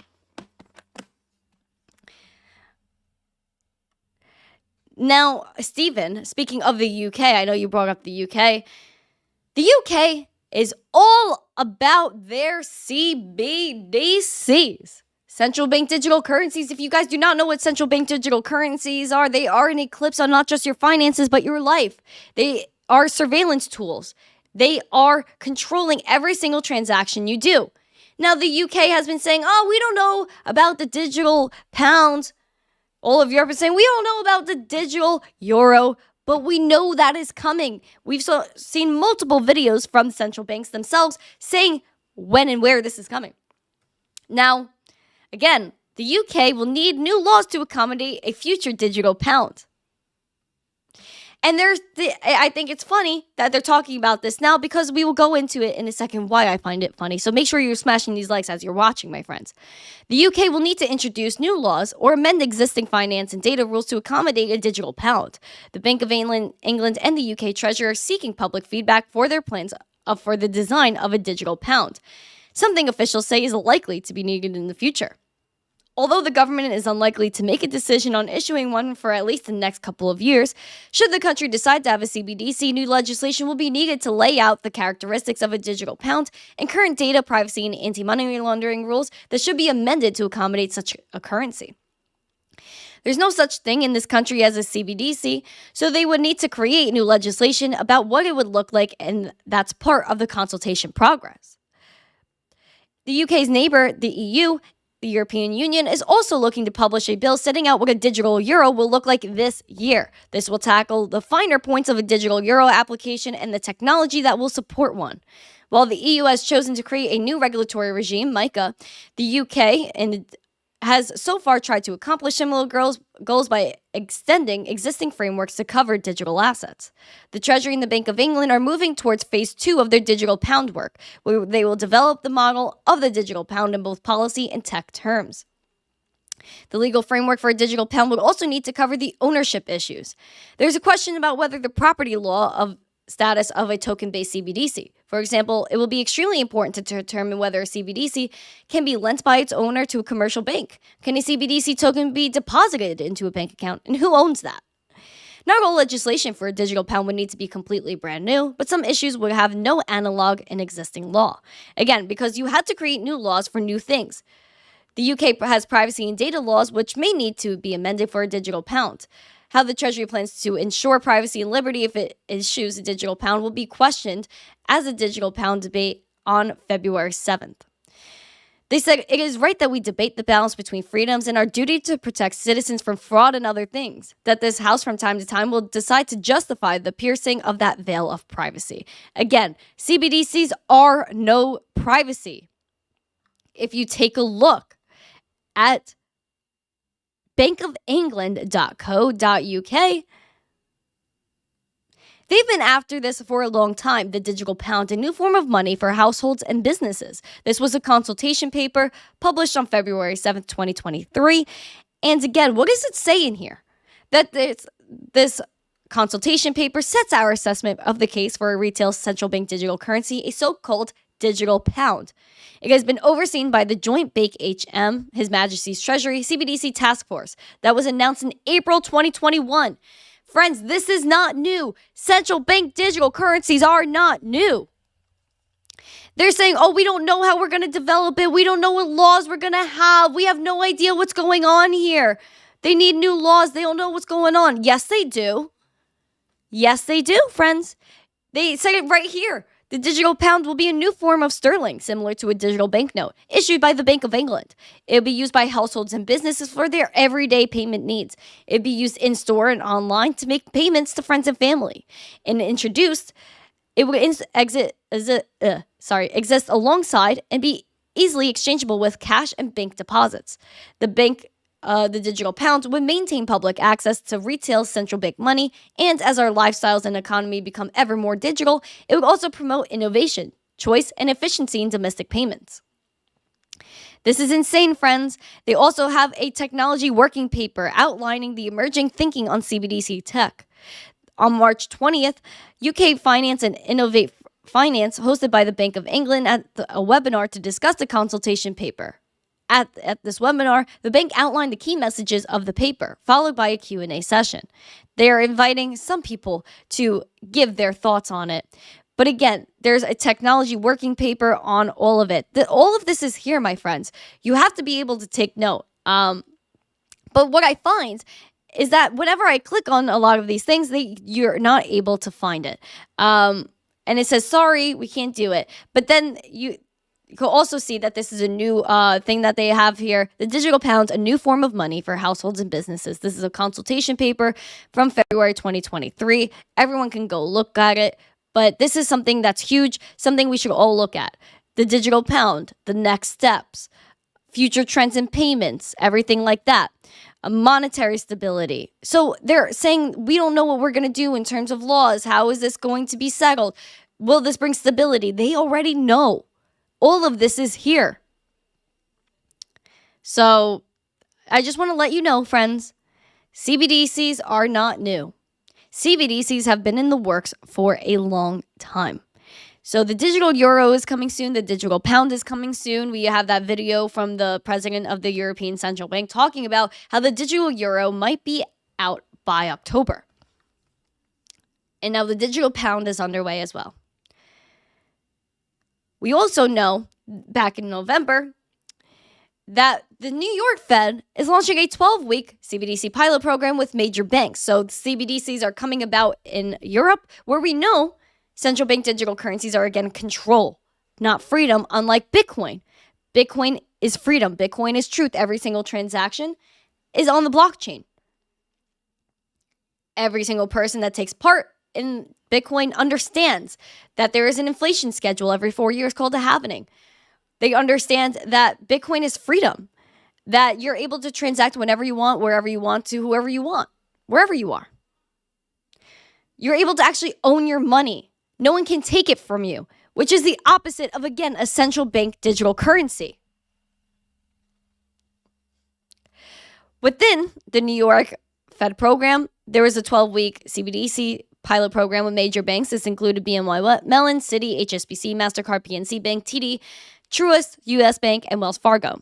Now, Stephen, speaking of the UK, I know you brought up the UK. The UK is all about their CBDCs, central bank digital currencies. If you guys do not know what central bank digital currencies are, they are an eclipse on not just your finances, but your life. They are surveillance tools. They are controlling every single transaction you do. Now, the UK has been saying, oh, we don't know about the digital pound. All of Europe is saying, we don't know about the digital euro. But we know that is coming. We've seen multiple videos from central banks themselves saying when and where this is coming. Now, again, the UK will need new laws to accommodate a future digital pound. And I think it's funny that they're talking about this now, because we will go into it in a second why I find it funny. So make sure you're smashing these likes as you're watching, my friends. The UK will need to introduce new laws or amend existing finance and data rules to accommodate a digital pound. The Bank of England and the UK Treasury are seeking public feedback for their plans for the design of a digital pound, something officials say is likely to be needed in the future. Although the government is unlikely to make a decision on issuing one for at least the next couple of years, should the country decide to have a CBDC, new legislation will be needed to lay out the characteristics of a digital pound and current data privacy and anti-money laundering rules that should be amended to accommodate such a currency. There's no such thing in this country as a CBDC, so they would need to create new legislation about what it would look like, and that's part of the consultation progress. The UK's neighbor, the EU, the European Union, is also looking to publish a bill setting out what a digital euro will look like this year. This will tackle the finer points of a digital euro application and the technology that will support one. While the EU has chosen to create a new regulatory regime, MiCA, the UK has so far tried to accomplish similar goals by extending existing frameworks to cover digital assets. The Treasury and the Bank of England are moving towards phase 2 of their digital pound work, where they will develop the model of the digital pound in both policy and tech terms. The legal framework for a digital pound would also need to cover the ownership issues. There's a question about whether the property law of status of a token-based CBDC. For example, it will be extremely important to determine whether a CBDC can be lent by its owner to a commercial bank. Can a CBDC token be deposited into a bank account, and who owns that? Not all legislation for a digital pound would need to be completely brand new, but some issues would have no analog in existing law. Again, because you had to create new laws for new things. The UK has privacy and data laws which may need to be amended for a digital pound. How the Treasury plans to ensure privacy and liberty if it issues a digital pound will be questioned as a digital pound debate on February 7th. They said it is right that we debate the balance between freedoms and our duty to protect citizens from fraud and other things, that this House from time to time will decide to justify the piercing of that veil of privacy. Again, CBDCs are no privacy. If you take a look at bankofengland.co.uk, they've been after this for a long time, the digital pound, a new form of money for households and businesses. This was a consultation paper published on February 7th, 2023. And again, what does it say in here? That this consultation paper sets our assessment of the case for a retail central bank digital currency, a so-called digital pound. It has been overseen by the Joint Bank HM, His Majesty's Treasury, CBDC Task Force that was announced in April 2021. Friends, this is not new. Central bank digital currencies are not new. They're saying, oh, we don't know how we're going to develop it. We don't know what laws we're going to have. We have no idea what's going on here. They need new laws. They don't know what's going on. Yes, they do. Yes, they do, friends. They say it right here. The digital pound will be a new form of sterling, similar to a digital banknote, issued by the Bank of England. It will be used by households and businesses for their everyday payment needs. It will be used in-store and online to make payments to friends and family. And introduced, it will exist alongside and be easily exchangeable with cash and bank deposits. The digital pound would maintain public access to retail central bank money, and as our lifestyles and economy become ever more digital, it would also promote innovation, choice, and efficiency in domestic payments. This is insane, friends. They also have a technology working paper outlining the emerging thinking on CBDC tech. On March 20th, UK Finance and Innovate Finance, hosted by the Bank of England, at a webinar to discuss the consultation paper. At this webinar, the bank outlined the key messages of the paper, followed by a Q&A session. They are inviting some people to give their thoughts on it. But again, there's a technology working paper on all of it. All of this is here, my friends. You have to be able to take note. But what I find is that whenever I click on a lot of these things, you're not able to find it. And it says, sorry, we can't do it. But then you can also see that this is a new thing that they have here. The digital pound, a new form of money for households and businesses. This is a consultation paper from February 2023. Everyone can go look at it. But this is something that's huge, something we should all look at. The digital pound, the next steps, future trends in payments, everything like that. monetary stability. So they're saying, we don't know what we're going to do in terms of laws. How is this going to be settled? Will this bring stability? They already know. All of this is here. So I just want to let you know, friends, CBDCs are not new. CBDCs have been in the works for a long time. So the digital euro is coming soon. The digital pound is coming soon. We have that video from the president of the European Central Bank talking about how the digital euro might be out by October. And now the digital pound is underway as well. We also know back in November that the New York Fed is launching a 12-week CBDC pilot program with major banks. So CBDCs are coming about in Europe, where we know central bank digital currencies are again control, not freedom, unlike Bitcoin. Bitcoin is freedom. Bitcoin is truth. Every single transaction is on the blockchain. Every single person that takes part in Bitcoin understands that there is an inflation schedule every 4 years called a halvening. They understand that Bitcoin is freedom, that you're able to transact whenever you want, wherever you want to, whoever you want, wherever you are. You're able to actually own your money. No one can take it from you, which is the opposite of, again, a central bank digital currency. Within the New York Fed program, there was a 12-week CBDC pilot program with major banks. This included BNY Mellon, Citi, HSBC, MasterCard, PNC Bank, TD, Truist, US Bank, and Wells Fargo.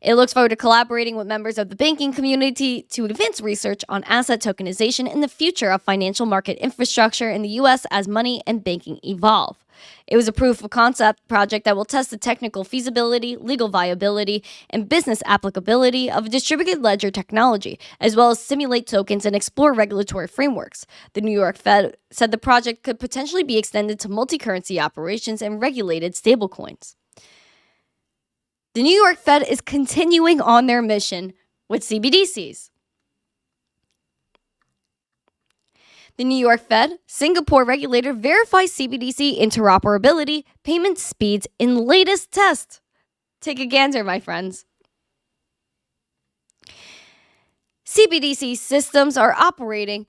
It looks forward to collaborating with members of the banking community to advance research on asset tokenization and the future of financial market infrastructure in the U.S. as money and banking evolve. It was a proof of concept project that will test the technical feasibility, legal viability, and business applicability of distributed ledger technology, as well as simulate tokens and explore regulatory frameworks. The New York Fed said the project could potentially be extended to multi-currency operations and regulated stablecoins. The New York Fed is continuing on their mission with CBDCs. The New York Fed, Singapore regulator verifies CBDC interoperability, payment speeds in latest test. Take a gander, my friends. CBDC systems are operating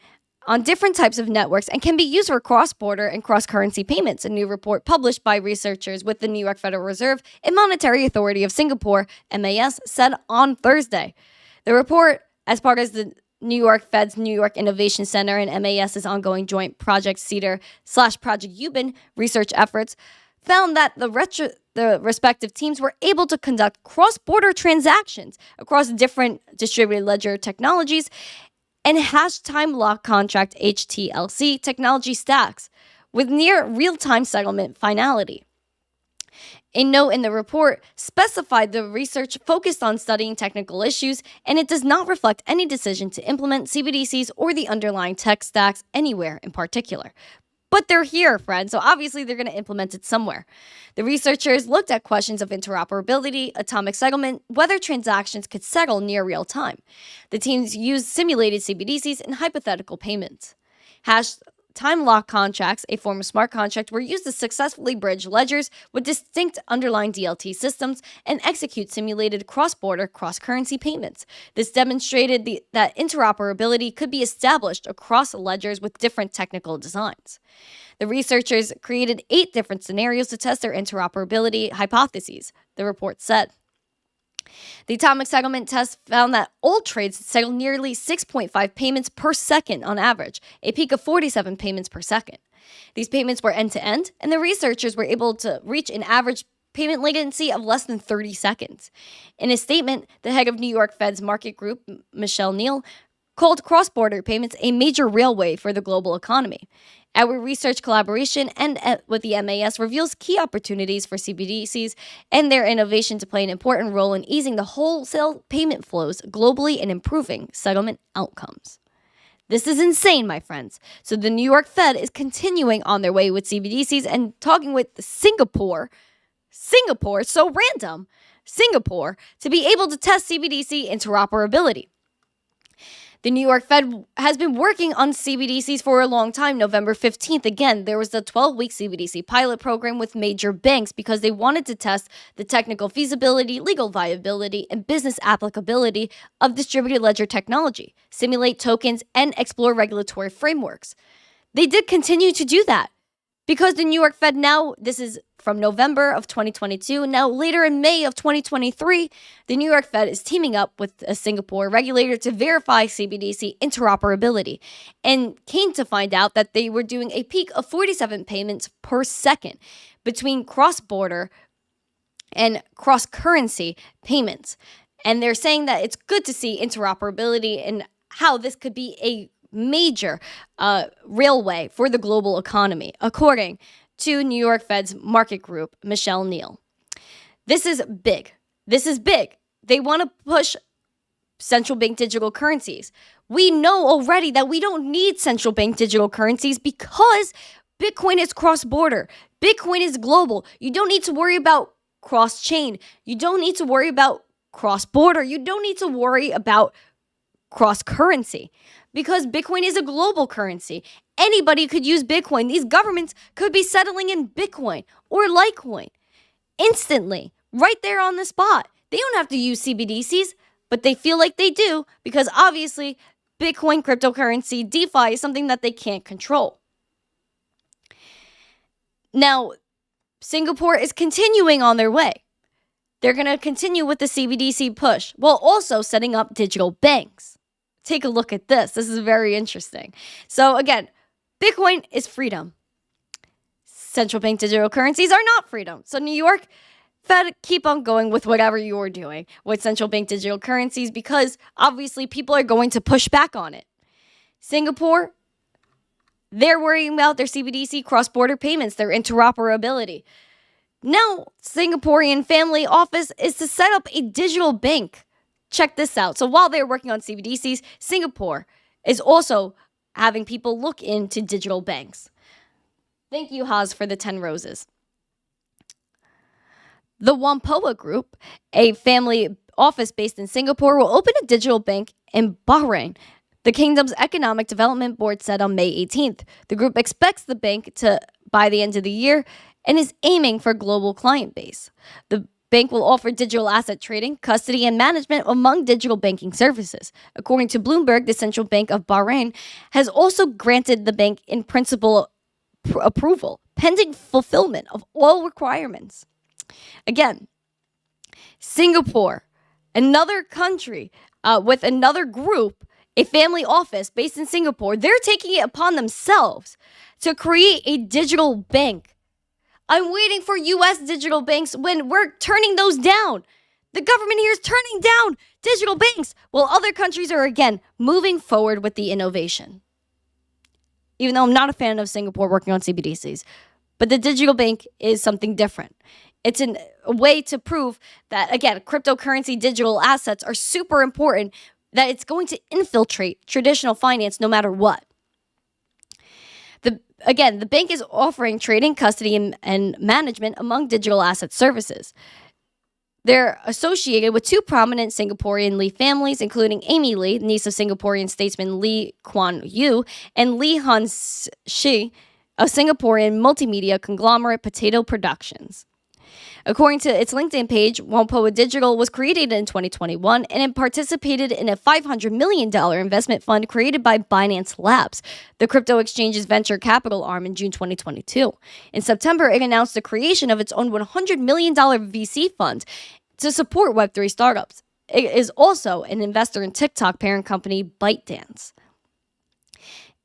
on different types of networks and can be used for cross-border and cross-currency payments. A new report published by researchers with the New York Federal Reserve and Monetary Authority of Singapore, MAS, said on Thursday. The report, as part of the New York Fed's New York Innovation Center and MAS's ongoing joint Project Cedar/Project Ubin research efforts, found that the respective teams were able to conduct cross-border transactions across different distributed ledger technologies and hash time lock contract HTLC technology stacks with near real-time settlement finality. A note in the report specified the research focused on studying technical issues, and it does not reflect any decision to implement CBDCs or the underlying tech stacks anywhere in particular. But they're here, friends, so obviously they're going to implement it somewhere. The researchers looked at questions of interoperability, atomic settlement, whether transactions could settle near real time. The teams used simulated CBDCs and hypothetical payments. Hash time lock contracts, a form of smart contract, were used to successfully bridge ledgers with distinct underlying DLT systems and execute simulated cross-border, cross-currency payments. This demonstrated that interoperability could be established across ledgers with different technical designs. The researchers created 8 different scenarios to test their interoperability hypotheses, the report said. The atomic settlement test found that old trades settled nearly 6.5 payments per second on average, a peak of 47 payments per second. These payments were end-to-end, and the researchers were able to reach an average payment latency of less than 30 seconds. In a statement, the head of New York Fed's market group, Michelle Neal, called cross-border payments a major railway for the global economy. Our research collaboration and with the MAS reveals key opportunities for CBDCs and their innovation to play an important role in easing the wholesale payment flows globally and improving settlement outcomes. This is insane, my friends. So the New York Fed is continuing on their way with CBDCs and talking with Singapore, so random, Singapore, to be able to test CBDC interoperability. The New York Fed has been working on CBDCs for a long time. November 15th, again, there was the 12-week CBDC pilot program with major banks because they wanted to test the technical feasibility, legal viability, and business applicability of distributed ledger technology, simulate tokens, and explore regulatory frameworks. They did continue to do that because the New York Fed now, this is from November of 2022, now later in May of 2023, the New York Fed is teaming up with a Singapore regulator to verify CBDC interoperability and came to find out that they were doing a peak of 47 payments per second between cross-border and cross-currency payments. And they're saying that it's good to see interoperability and how this could be a major railway for the global economy, according to New York Fed's market group, Michelle Neal. This is big. This is big. They want to push central bank digital currencies. We know already that we don't need central bank digital currencies because Bitcoin is cross-border. Bitcoin is global. You don't need to worry about cross-chain. You don't need to worry about cross-border. You don't need to worry about cross-currency because Bitcoin is a global currency. Anybody could use Bitcoin. These governments could be settling in Bitcoin or Litecoin instantly, right there on the spot. They don't have to use CBDCs, but they feel like they do because obviously Bitcoin, cryptocurrency, DeFi is something that they can't control. Now, Singapore is continuing on their way. They're going to continue with the CBDC push while also setting up digital banks. Take a look at this. This is very interesting. So again, Bitcoin is freedom. Central bank digital currencies are not freedom. So New York Fed, keep on going with whatever you're doing with central bank digital currencies because obviously people are going to push back on it. Singapore, they're worrying about their CBDC cross-border payments, their interoperability. Now, Singaporean family office is to set up a digital bank. Check this out. So while they're working on CBDCs, Singapore is also having people look into digital banks. Thank you, Haas, for the 10 roses. The Whampoa Group, a family office based in Singapore, will open a digital bank in Bahrain. The kingdom's Economic Development Board said on May 18th. The group expects the bank to by the end of the year and is aiming for a global client base. The bank will offer digital asset trading, custody, and management among digital banking services. According to Bloomberg, the Central Bank of Bahrain has also granted the bank in principle approval, pending fulfillment of all requirements. Again, Singapore, another country with another group, a family office based in Singapore, they're taking it upon themselves to create a digital bank. I'm waiting for U.S. digital banks when we're turning those down. The government here is turning down digital banks while other countries are, again, moving forward with the innovation. Even though I'm not a fan of Singapore working on CBDCs, but the digital bank is something different. It's a way to prove that, again, cryptocurrency digital assets are super important, that it's going to infiltrate traditional finance no matter what. The bank is offering trading, custody, and management among digital asset services. They're associated with two prominent Singaporean Lee families, including Amy Lee, niece of Singaporean statesman Lee Kuan Yew, and Lee Han Shi, a Singaporean multimedia conglomerate Potato Productions. According to its LinkedIn page, Whampoa Digital was created in 2021 and it participated in a $500 million investment fund created by Binance Labs, the crypto exchange's venture capital arm, in June 2022. In September, it announced the creation of its own $100 million VC fund to support Web3 startups. It is also an investor in TikTok parent company ByteDance.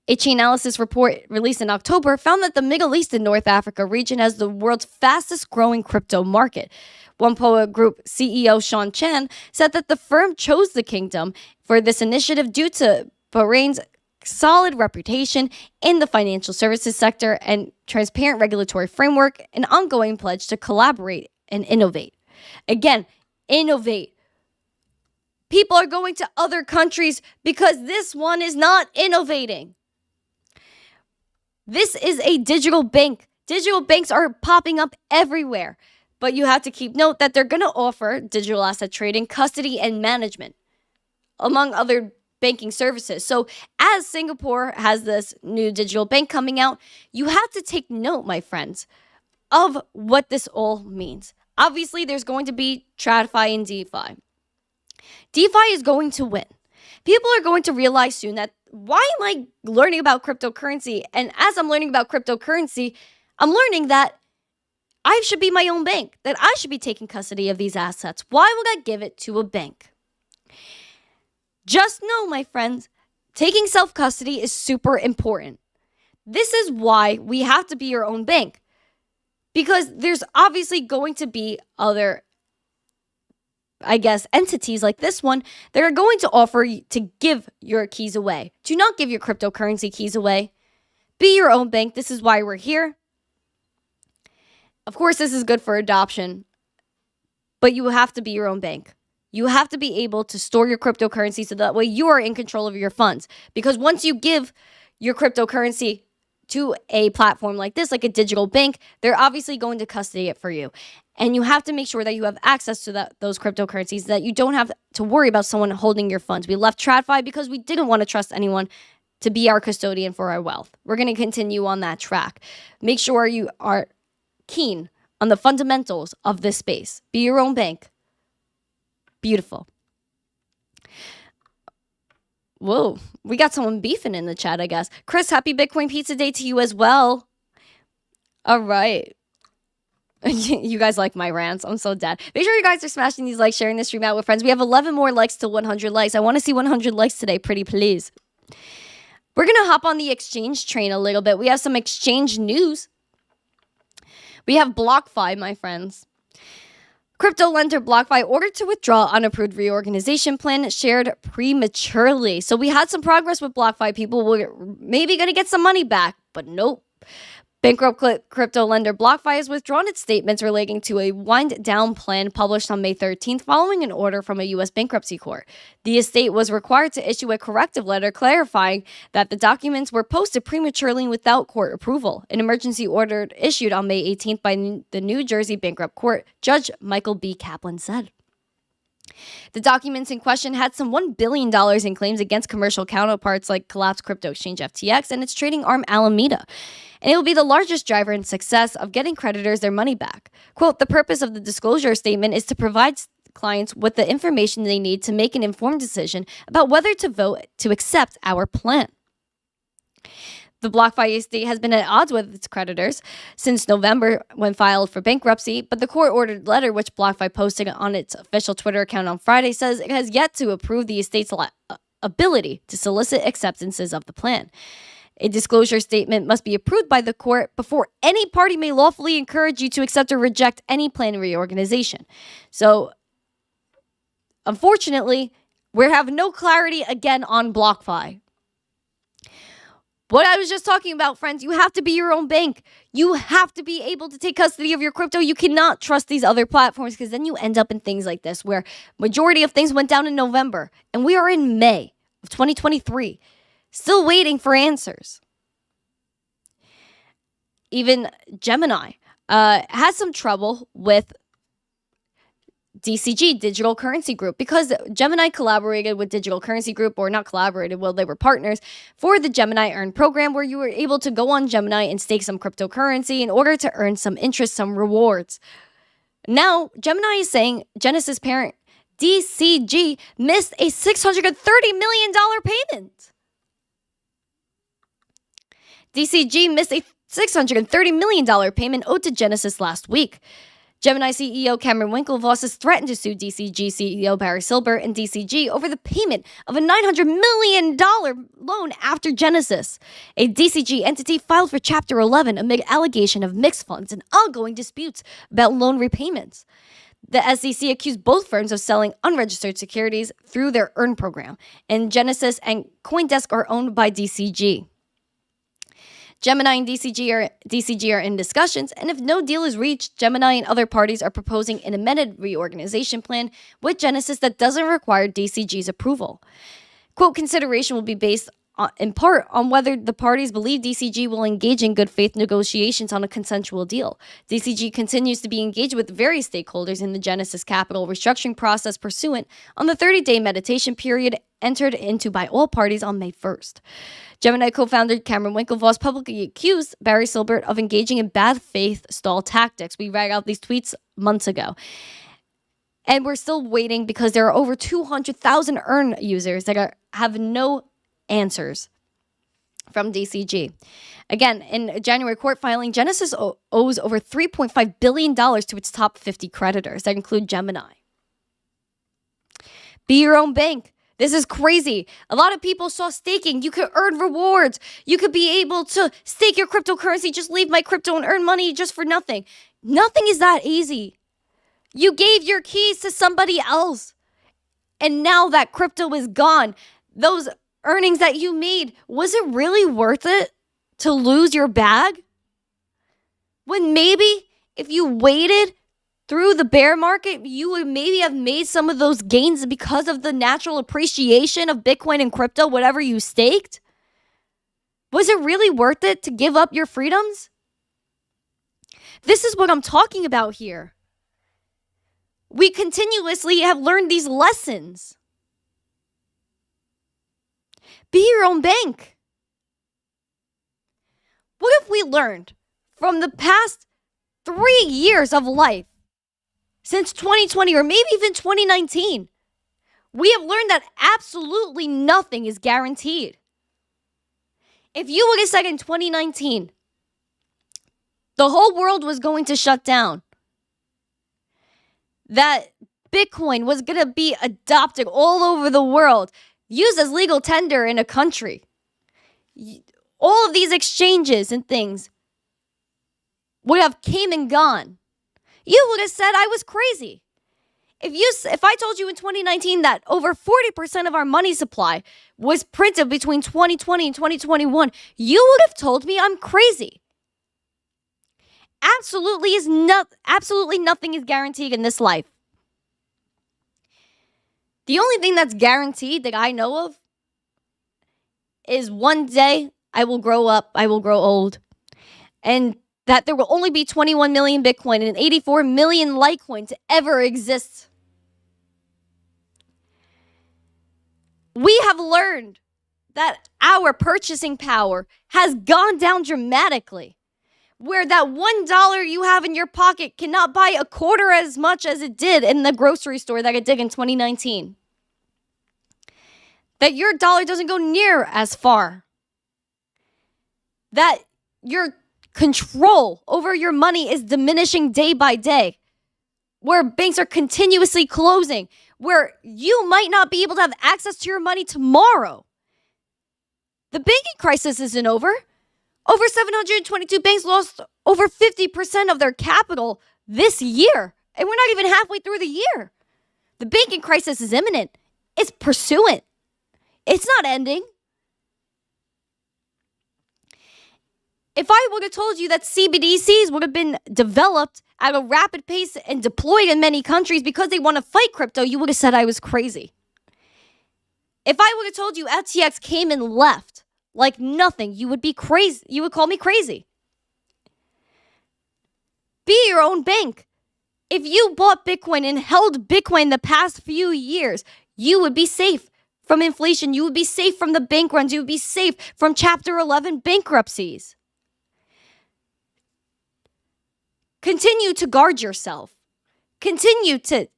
A Chainalysis report released in October found that the Middle East and North Africa region has the world's fastest growing crypto market. Whampoa Group CEO Sean Chan said that the firm chose the kingdom for this initiative due to Bahrain's solid reputation in the financial services sector and transparent regulatory framework, an ongoing pledge to collaborate and innovate. Again, innovate. People are going to other countries because this one is not innovating. This is a digital bank. Digital banks are popping up everywhere. But you have to keep note that they're going to offer digital asset trading, custody, and management, among other banking services. So as Singapore has this new digital bank coming out, you have to take note, my friends, of what this all means. Obviously, there's going to be TradFi and DeFi. DeFi is going to win. People are going to realize soon that why am I learning about cryptocurrency? And as I'm learning about cryptocurrency, I'm learning that I should be my own bank, that I should be taking custody of these assets. Why would I give it to a bank? Just know, my friends, taking self-custody is super important. This is why we have to be your own bank. Because there's obviously going to be other, I guess, entities like this one that are going to offer to give your keys away. Do not give your cryptocurrency keys away. Be your own bank. This is why we're here. Of course, this is good for adoption, but you have to be your own bank. You have to be able to store your cryptocurrency so that way you are in control of your funds. Because once you give your cryptocurrency to a platform like this, like a digital bank, they're obviously going to custody it for you. And you have to make sure that you have access to those cryptocurrencies, that you don't have to worry about someone holding your funds. We left TradFi because we didn't want to trust anyone to be our custodian for our wealth. We're going to continue on that track. Make sure you are keen on the fundamentals of this space. Be your own bank. Beautiful. Whoa, we got someone beefing in the chat, I guess. Chris, happy Bitcoin Pizza Day to you as well. All right. You guys like my rants. I'm so dead. Make sure you guys are smashing these likes, sharing this stream out with friends. We have 11 more likes to 100 likes. I want to see 100 likes today, pretty please. We're going to hop on the exchange train a little bit. We have some exchange news. We have BlockFi, my friends. Crypto lender BlockFi ordered to withdraw unapproved reorganization plan shared prematurely. So we had some progress with BlockFi. People were maybe going to get some money back, but nope. Bankrupt crypto lender BlockFi has withdrawn its statements relating to a wind-down plan published on May 13th following an order from a U.S. bankruptcy court. The estate was required to issue a corrective letter clarifying that the documents were posted prematurely without court approval. An emergency order issued on May 18th by the New Jersey Bankrupt Court, Judge Michael B. Kaplan said. The documents in question had some $1 billion in claims against commercial counterparts like collapsed crypto exchange FTX and its trading arm Alameda. And it will be the largest driver in success of getting creditors their money back. Quote, the purpose of the disclosure statement is to provide clients with the information they need to make an informed decision about whether to vote to accept our plan. The BlockFi estate has been at odds with its creditors since November when filed for bankruptcy, but the court-ordered letter, which BlockFi posted on its official Twitter account on Friday, says it has yet to approve the estate's ability to solicit acceptances of the plan. A disclosure statement must be approved by the court before any party may lawfully encourage you to accept or reject any plan reorganization. So, unfortunately, we have no clarity again on BlockFi. What I was just talking about, friends, you have to be your own bank. You have to be able to take custody of your crypto. You cannot trust these other platforms because then you end up in things like this where majority of things went down in November and we are in May of 2023, still waiting for answers. Even Gemini has some trouble with DCG, Digital Currency Group, because Gemini collaborated with Digital Currency Group, or not collaborated, well, they were partners for the Gemini Earn program, where you were able to go on Gemini and stake some cryptocurrency in order to earn some interest, some rewards. Now, Gemini is saying Genesis parent DCG missed a $630 million payment. DCG missed a $630 million payment owed to Genesis last week. Gemini CEO Cameron Winklevoss has threatened to sue DCG CEO Barry Silbert and DCG over the payment of a $900 million loan after Genesis. A DCG entity filed for Chapter 11 amid allegation of mixed funds and ongoing disputes about loan repayments. The SEC accused both firms of selling unregistered securities through their Earn program, and Genesis and CoinDesk are owned by DCG. Gemini and DCG are in discussions, and if no deal is reached, Gemini and other parties are proposing an amended reorganization plan with Genesis that doesn't require DCG's approval. Quote, consideration will be based in part on whether the parties believe DCG will engage in good faith negotiations on a consensual deal. DCG continues to be engaged with various stakeholders in the Genesis Capital restructuring process pursuant on the 30-day mediation period entered into by all parties on May 1st. Gemini co-founder Cameron Winklevoss publicly accused Barry Silbert of engaging in bad faith stall tactics. We read out these tweets months ago. And we're still waiting because there are over 200,000 EARN users that have no answers from DCG. Again, in a January court filing, Genesis owes over $3.5 billion to its top 50 creditors that include Gemini. Be your own bank. This is crazy. A lot of people saw staking. You could earn rewards. You could be able to stake your cryptocurrency, just leave my crypto and earn money just for nothing. Nothing is that easy. You gave your keys to somebody else. And now that crypto is gone. Those earnings that you made, was it really worth it to lose your bag? When maybe if you waited through the bear market, you would maybe have made some of those gains because of the natural appreciation of Bitcoin and crypto, whatever you staked? Was it really worth it to give up your freedoms? This is what I'm talking about here. We continuously have learned these lessons. Be your own bank. What if we learned from the past 3 years of life, since 2020 or maybe even 2019, we have learned that absolutely nothing is guaranteed. If you would have said in 2019, the whole world was going to shut down, that Bitcoin was going to be adopted all over the world, used as legal tender in a country, all of these exchanges and things would have came and gone, you would have said I was crazy. If I told you in 2019 that over 40% of our money supply was printed between 2020 and 2021, you would have told me I'm crazy. Absolutely nothing is guaranteed in this life. The only thing that's guaranteed that I know of is one day I will grow up, I will grow old, and that there will only be 21 million Bitcoin and 84 million Litecoin to ever exist. We have learned that our purchasing power has gone down dramatically, where that $1 you have in your pocket cannot buy a quarter as much as it did in the grocery store that it did in 2019. That your dollar doesn't go near as far. That your control over your money is diminishing day by day, where banks are continuously closing, where you might not be able to have access to your money tomorrow. The banking crisis isn't over. Over 722 banks lost over 50% of their capital this year, and we're not even halfway through the year. The banking crisis is imminent. It's pursuant. It's not ending. If I would have told you that CBDCs would have been developed at a rapid pace and deployed in many countries because they want to fight crypto, you would have said I was crazy. If I would have told you FTX came and left like nothing, you would be crazy. You would call me crazy. Be your own bank. If you bought Bitcoin and held Bitcoin the past few years, you would be safe from inflation. You would be safe from the bank runs. You would be safe from Chapter 11 bankruptcies. Continue to guard yourself. Continue to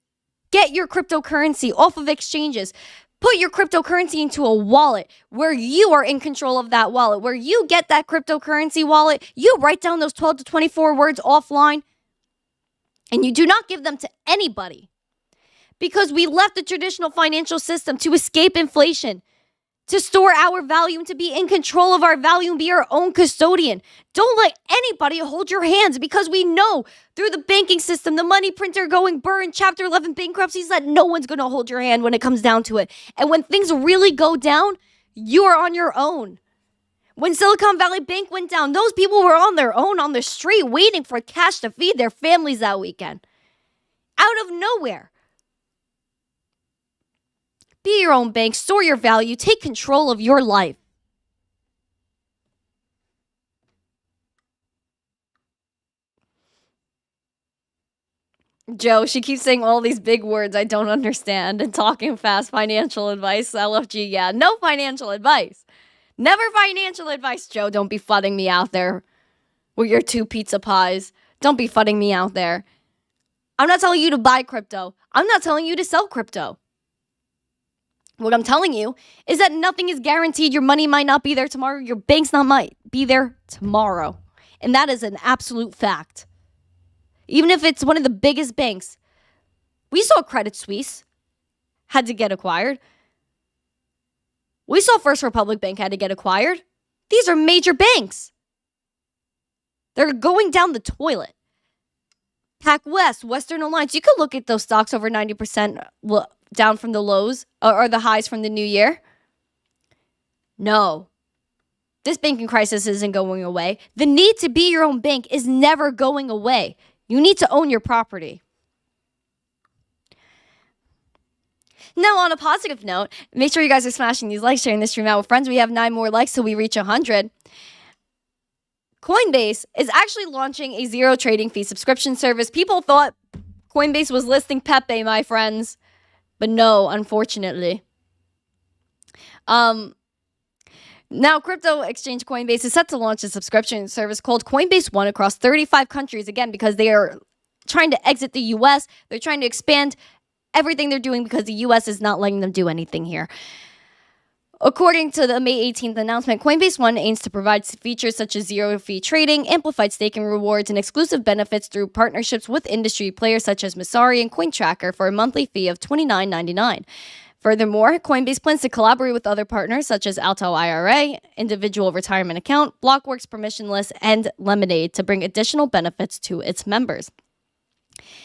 get your cryptocurrency off of exchanges. Put your cryptocurrency into a wallet where you are in control of that wallet, where you get that cryptocurrency wallet, you write down those 12 to 24 words offline, and you do not give them to anybody. Because we left the traditional financial system to escape inflation, to store our value and to be in control of our value and be our own custodian. Don't let anybody hold your hands, because we know through the banking system, the money printer going burr, Chapter 11 bankruptcies, that no one's going to hold your hand when it comes down to it. And when things really go down, you are on your own. When Silicon Valley Bank went down, those people were on their own on the street waiting for cash to feed their families that weekend. Out of nowhere. Be your own bank, store your value, take control of your life. Joe, she keeps saying all these big words I don't understand and talking fast. Financial advice, LFG. Yeah, no financial advice. Never financial advice, Joe. Don't be fudding me out there with your 2 pizza pies. Don't be fudding me out there. I'm not telling you to buy crypto. I'm not telling you to sell crypto. What I'm telling you is that nothing is guaranteed. Your money might not be there tomorrow. Your bank's not might be there tomorrow. And that is an absolute fact. Even if it's one of the biggest banks. We saw Credit Suisse had to get acquired. We saw First Republic Bank had to get acquired. These are major banks. They're going down the toilet. PacWest, Western Alliance. You could look at those stocks over 90% down from the lows or the highs from the new year. No. This banking crisis isn't going away. The need to be your own bank is never going away. You need to own your property. Now, on a positive note, make sure you guys are smashing these likes, sharing this stream out with friends. We have 9 more likes till we reach 100. Coinbase is actually launching a zero trading fee subscription service. People thought Coinbase was listing Pepe, my friends. But no, unfortunately. Now, crypto exchange Coinbase is set to launch a subscription service called Coinbase One across 35 countries. Again, because they are trying to exit the U.S. They're trying to expand everything they're doing because the U.S. is not letting them do anything here. According to the May 18th announcement, Coinbase One aims to provide features such as zero-fee trading, amplified staking rewards, and exclusive benefits through partnerships with industry players such as Masari and CoinTracker for a monthly fee of $29.99. Furthermore, Coinbase plans to collaborate with other partners such as Alto IRA, Individual Retirement Account, Blockworks Permissionless, and Lemonade to bring additional benefits to its members.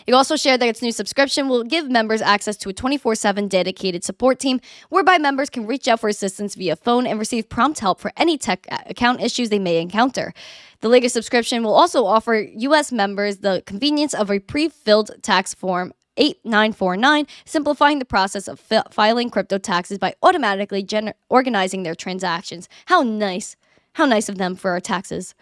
It also shared that its new subscription will give members access to a 24/7 dedicated support team whereby members can reach out for assistance via phone and receive prompt help for any tech account issues they may encounter. The latest subscription will also offer U.S. members the convenience of a pre-filled tax form 8949, simplifying the process of filing crypto taxes by automatically organizing their transactions. How nice. How nice of them for our taxes.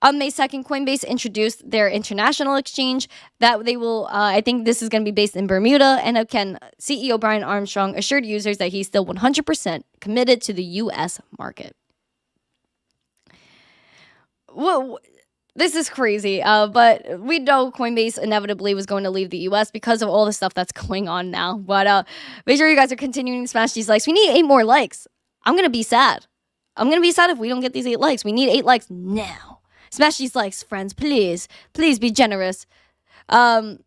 On May 2nd, Coinbase introduced their international exchange that they will, I think this is going to be based in Bermuda. And again, CEO Brian Armstrong assured users that he's still 100% committed to the U.S. market. Well, this is crazy, but we know Coinbase inevitably was going to leave the U.S. because of all the stuff that's going on now. But make sure you guys are continuing to smash these likes. We need 8 more likes. I'm going to be sad. I'm going to be sad if we don't get these 8 likes. We need 8 likes now. Smash these likes, friends, please. Please be generous. Joe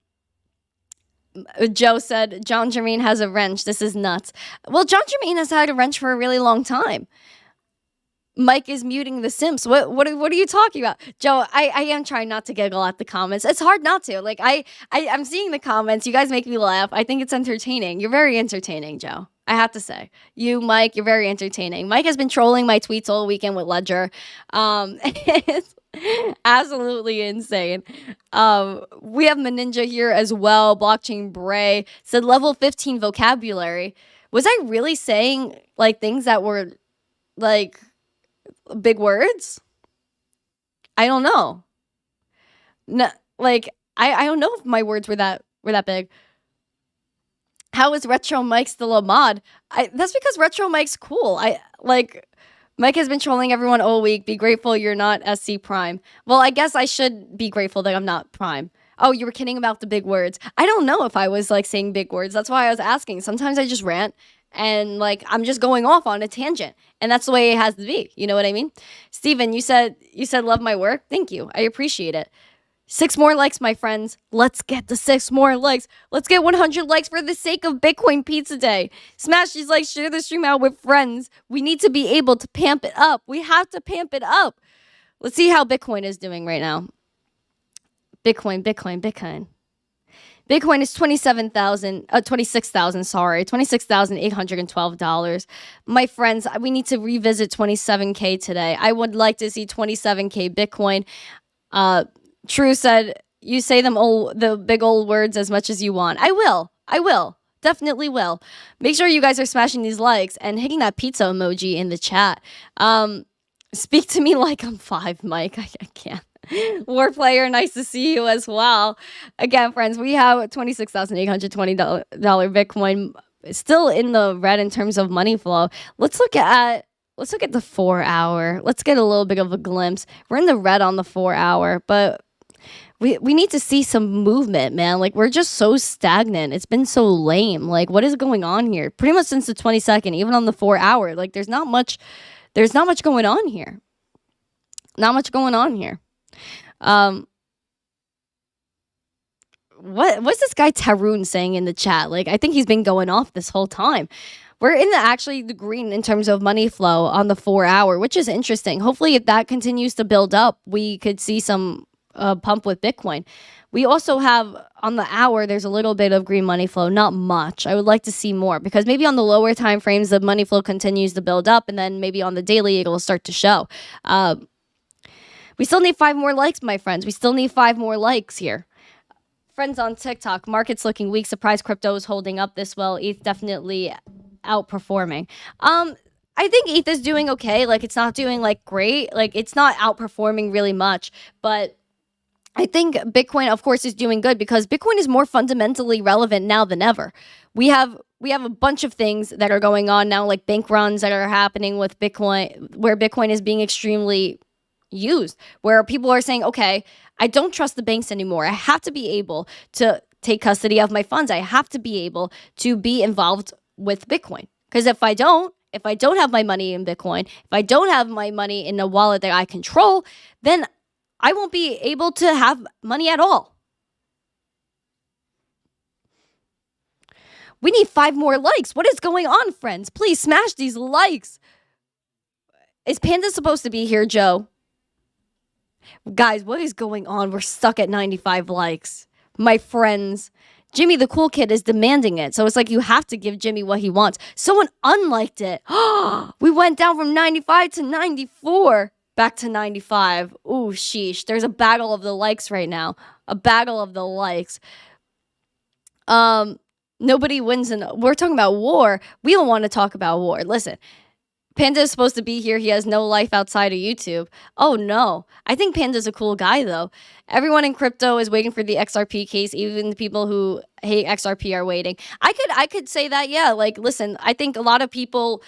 said, John Jermaine has a wrench. This is nuts. Well, John Jermaine has had a wrench for a really long time. Mike is muting the simps. What are you talking about? Joe, I am trying not to giggle at the comments. It's hard not to. Like, I'm seeing the comments. You guys make me laugh. I think it's entertaining. You're very entertaining, Joe. I have to say. You, Mike, you're very entertaining. Mike has been trolling my tweets all weekend with Ledger. It's absolutely insane. We have Meninja here as well. Blockchain Bray said level 15 vocabulary. Was I really saying like things that were like big words? I don't know. No, like I don't know if my words were that big. How is Retro Mike still a mod? That's because Retro Mike's cool. Mike has been trolling everyone all week. Be grateful you're not SC Prime. Well, I guess I should be grateful that I'm not Prime. Oh, you were kidding about the big words. I don't know if I was like saying big words. That's why I was asking. Sometimes I just rant and like I'm just going off on a tangent. And that's the way it has to be. You know what I mean? Steven, you said love my work. Thank you. I appreciate it. 6 more likes, my friends. Let's get the 6 more likes. Let's get 100 likes for the sake of Bitcoin Pizza Day. Smash these likes, share the stream out with friends. We need to be able to pamp it up. We have to pamp it up. Let's see how Bitcoin is doing right now. Bitcoin. Bitcoin is $26,812. My friends, we need to revisit 27K today. I would like to see 27K Bitcoin. True said, you say them all the big old words as much as you want. I will. Definitely will. Make sure you guys are smashing these likes and hitting that pizza emoji in the chat. Speak to me like I'm 5, Mike. I can't. War player, nice to see you as well. Again, friends, we have $26,820 Bitcoin still in the red in terms of money flow. Let's look at the 4 hour. Let's get a little bit of a glimpse. We're in the red on the 4 hour, but we need to see some movement, man. Like, we're just so stagnant. It's been so lame. Like, what is going on here? Pretty much since the 22nd, even on the 4 hour, like there's not much going on here. Not much going on here. What's this guy Tarun saying in the chat? Like, I think he's been going off this whole time. We're in the green in terms of money flow on the 4 hour, which is interesting. Hopefully, if that continues to build up, we could see some pump with Bitcoin. We also have on the hour, there's a little bit of green money flow, not much. I would like to see more because maybe on the lower time frames, the money flow continues to build up, and then maybe on the daily, it'll start to show. We still need 5 more likes, my friends. We still need 5 more likes here. Friends on TikTok, market's looking weak. Surprise crypto is holding up this well. ETH definitely outperforming. I think ETH is doing okay. Like, it's not doing like great. Like, it's not outperforming really much. But I think Bitcoin, of course, is doing good because Bitcoin is more fundamentally relevant now than ever. We have a bunch of things that are going on now, like bank runs that are happening with Bitcoin, where Bitcoin is being extremely used, where people are saying, okay, I don't trust the banks anymore. I have to be able to take custody of my funds. I have to be able to be involved with Bitcoin. Because if I don't have my money in Bitcoin, if I don't have my money in a wallet that I control, then I won't be able to have money at all. We need 5 more likes. What is going on, friends? Please smash these likes. Is Panda supposed to be here, Joe? Guys, what is going on? We're stuck at 95 likes. My friends, Jimmy the Cool Kid is demanding it. So it's like you have to give Jimmy what he wants. Someone unliked it. We went down from 95 to 94. Back to 95. Ooh, sheesh. There's a battle of the likes right now. A battle of the likes. Nobody wins we're talking about war. We don't want to talk about war. Listen. Panda is supposed to be here. He has no life outside of YouTube. Oh, no. I think Panda's a cool guy, though. Everyone in crypto is waiting for the XRP case. Even the people who hate XRP are waiting. I could say that, yeah. Like, listen, I think a lot of people...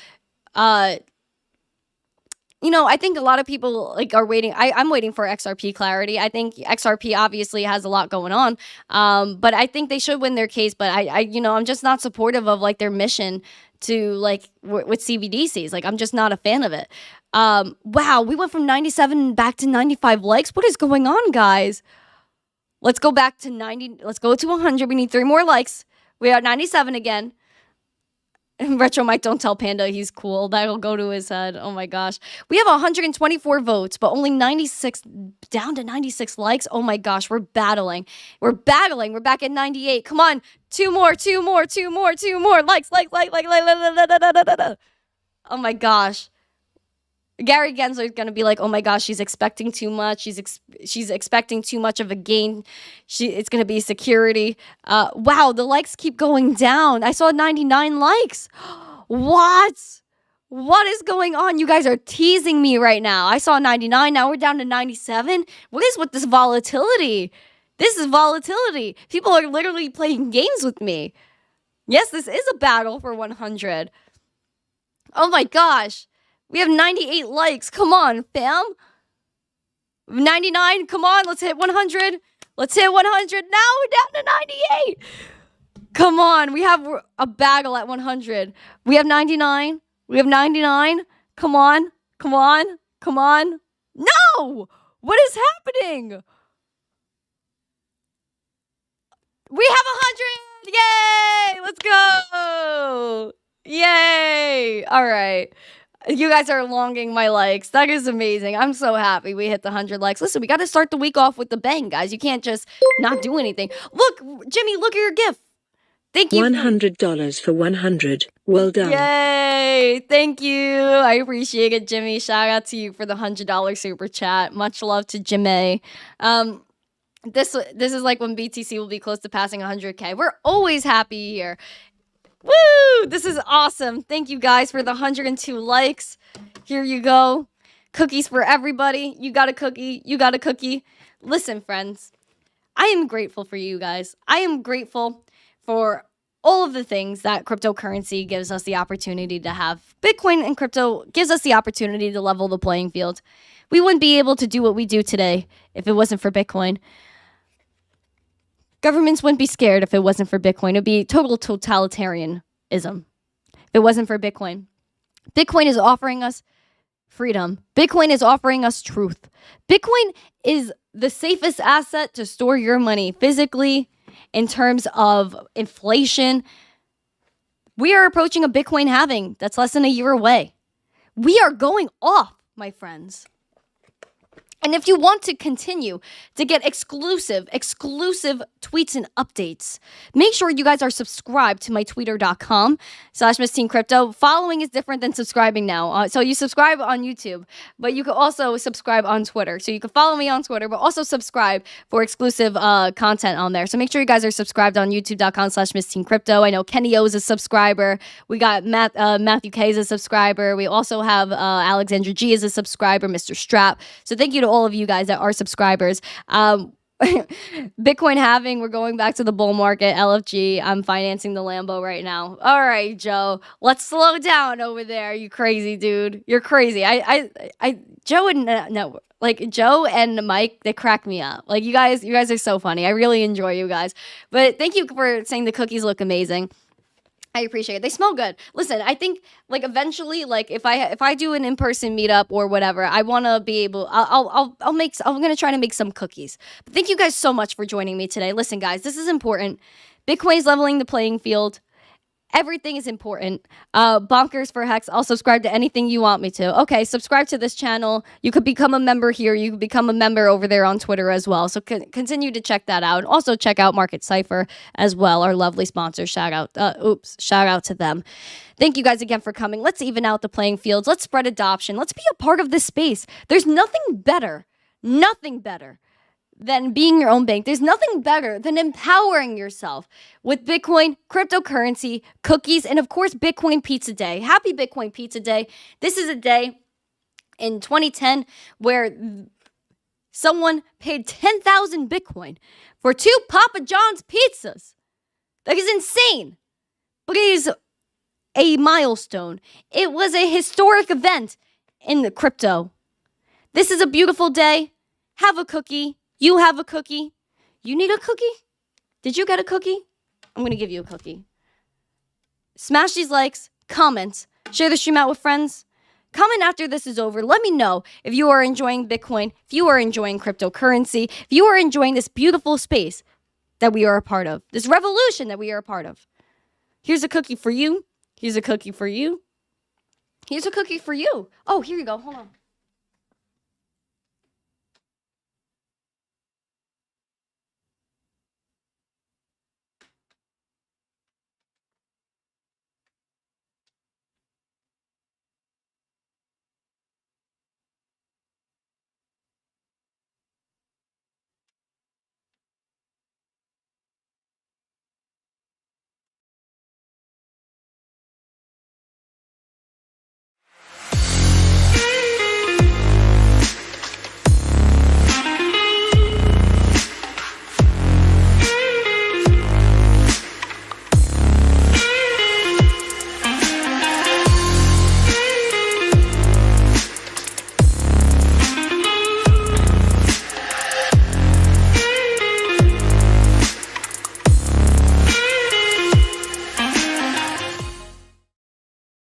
I think a lot of people like are waiting. I'm waiting for XRP clarity. I think XRP obviously has a lot going on. But I think they should win their case. But I'm just not supportive of like their mission to like with CBDCs. Like, I'm just not a fan of it. Wow, we went from 97 back to 95 likes. What is going on, guys? Let's go back to 90. Let's go to 100. We need 3 more likes. We are at 97 again. Retro Mike, don't tell Panda he's cool. That'll go to his head. Oh my gosh. We have 124 votes, but only 96, down to 96 likes. Oh my gosh, we're battling. We're back at 98. Come on. 2 more. Likes. Oh my gosh. Gary Gensler is going to be like, oh my gosh, she's expecting too much. She's expecting too much of a gain. It's going to be security. Wow, the likes keep going down. I saw 99 likes. What is going on? You guys are teasing me right now. I saw 99. Now we're down to 97. What is with this volatility? This is volatility. People are literally playing games with me. Yes, this is a battle for 100. Oh my gosh. We have 98 likes. Come on, fam. 99. Come on. Let's hit 100. Let's hit 100. Now we're down to 98. Come on. We have a battle at 100. We have 99. Come on. No. What is happening? We have 100. Yay. Let's go. Yay. All right. You guys are longing my likes. That is amazing. I'm so happy we hit the 100 likes. Listen, we got to start the week off with the bang, guys. You can't just not do anything. Look, Jimmy, look at your gift. Thank you. $100 for 100. Well done. Yay. Thank you. I appreciate it, Jimmy. Shout out to you for the $100 super chat. Much love to Jimmy. This is like when BTC will be close to passing 100K. We're always happy here. Woo! This is awesome. Thank you guys for the 102 likes. Here you go. Cookies for everybody. You got a cookie. You got a cookie. Listen, friends, I am grateful for you guys. I am grateful for all of the things that cryptocurrency gives us the opportunity to have. Bitcoin and crypto gives us the opportunity to level the playing field. We wouldn't be able to do what we do today if it wasn't for Bitcoin. Governments wouldn't be scared if it wasn't for Bitcoin. It would be total totalitarianism if it wasn't for Bitcoin. Bitcoin is offering us freedom. Bitcoin is offering us truth. Bitcoin is the safest asset to store your money physically in terms of inflation. We are approaching a Bitcoin halving that's less than a year away. We are going off, my friends. And if you want to continue to get exclusive tweets and updates, make sure you guys are subscribed to my twitter.com/missteencrypto. Following is different than subscribing now. So you subscribe on YouTube, but you can also subscribe on Twitter. So you can follow me on Twitter, but also subscribe for exclusive content on there. So make sure you guys are subscribed on youtube.com/missteencrypto. I know Kenny O is a subscriber. We got Matthew K is a subscriber. We also have Alexandra G is a subscriber, Mr. Strap. So thank you to all of you guys that are subscribers. Bitcoin halving, we're going back to the bull market. LFG, I'm financing the Lambo right now. All right, Joe, let's slow down over there. You crazy dude. You're crazy. Joe and Mike, they crack me up. Like you guys are so funny. I really enjoy you guys. But thank you for saying the cookies look amazing. I appreciate it. They smell good. Listen, I think like eventually, like if I do an in-person meetup or whatever, I want to be able. I'm gonna try to make some cookies. But thank you guys so much for joining me today. Listen, guys, this is important. Bitcoin is leveling the playing field. Everything is important. Bonkers for Hex. I'll subscribe to anything you want me to. Okay, subscribe to this channel. You could become a member here. You could become a member over there on Twitter as well. So continue to check that out. Also check out Market Cipher as well. Our lovely sponsor. Shout out to them. Thank you guys again for coming. Let's even out the playing fields. Let's spread adoption. Let's be a part of this space. There's nothing better than being your own bank. There's nothing better than empowering yourself with Bitcoin, cryptocurrency, cookies, and of course, Bitcoin Pizza Day. Happy Bitcoin Pizza Day. This is a day in 2010 where someone paid 10,000 Bitcoin for 2 Papa John's pizzas. That is insane. But it is a milestone. It was a historic event in the crypto. This is a beautiful day. Have a cookie. You have a cookie. You need a cookie? Did you get a cookie? I'm going to give you a cookie. Smash these likes, comments, share the stream out with friends. Comment after this is over. Let me know if you are enjoying Bitcoin, if you are enjoying cryptocurrency, if you are enjoying this beautiful space that we are a part of, this revolution that we are a part of. Here's a cookie for you. Here's a cookie for you. Here's a cookie for you. Oh, here you go. Hold on.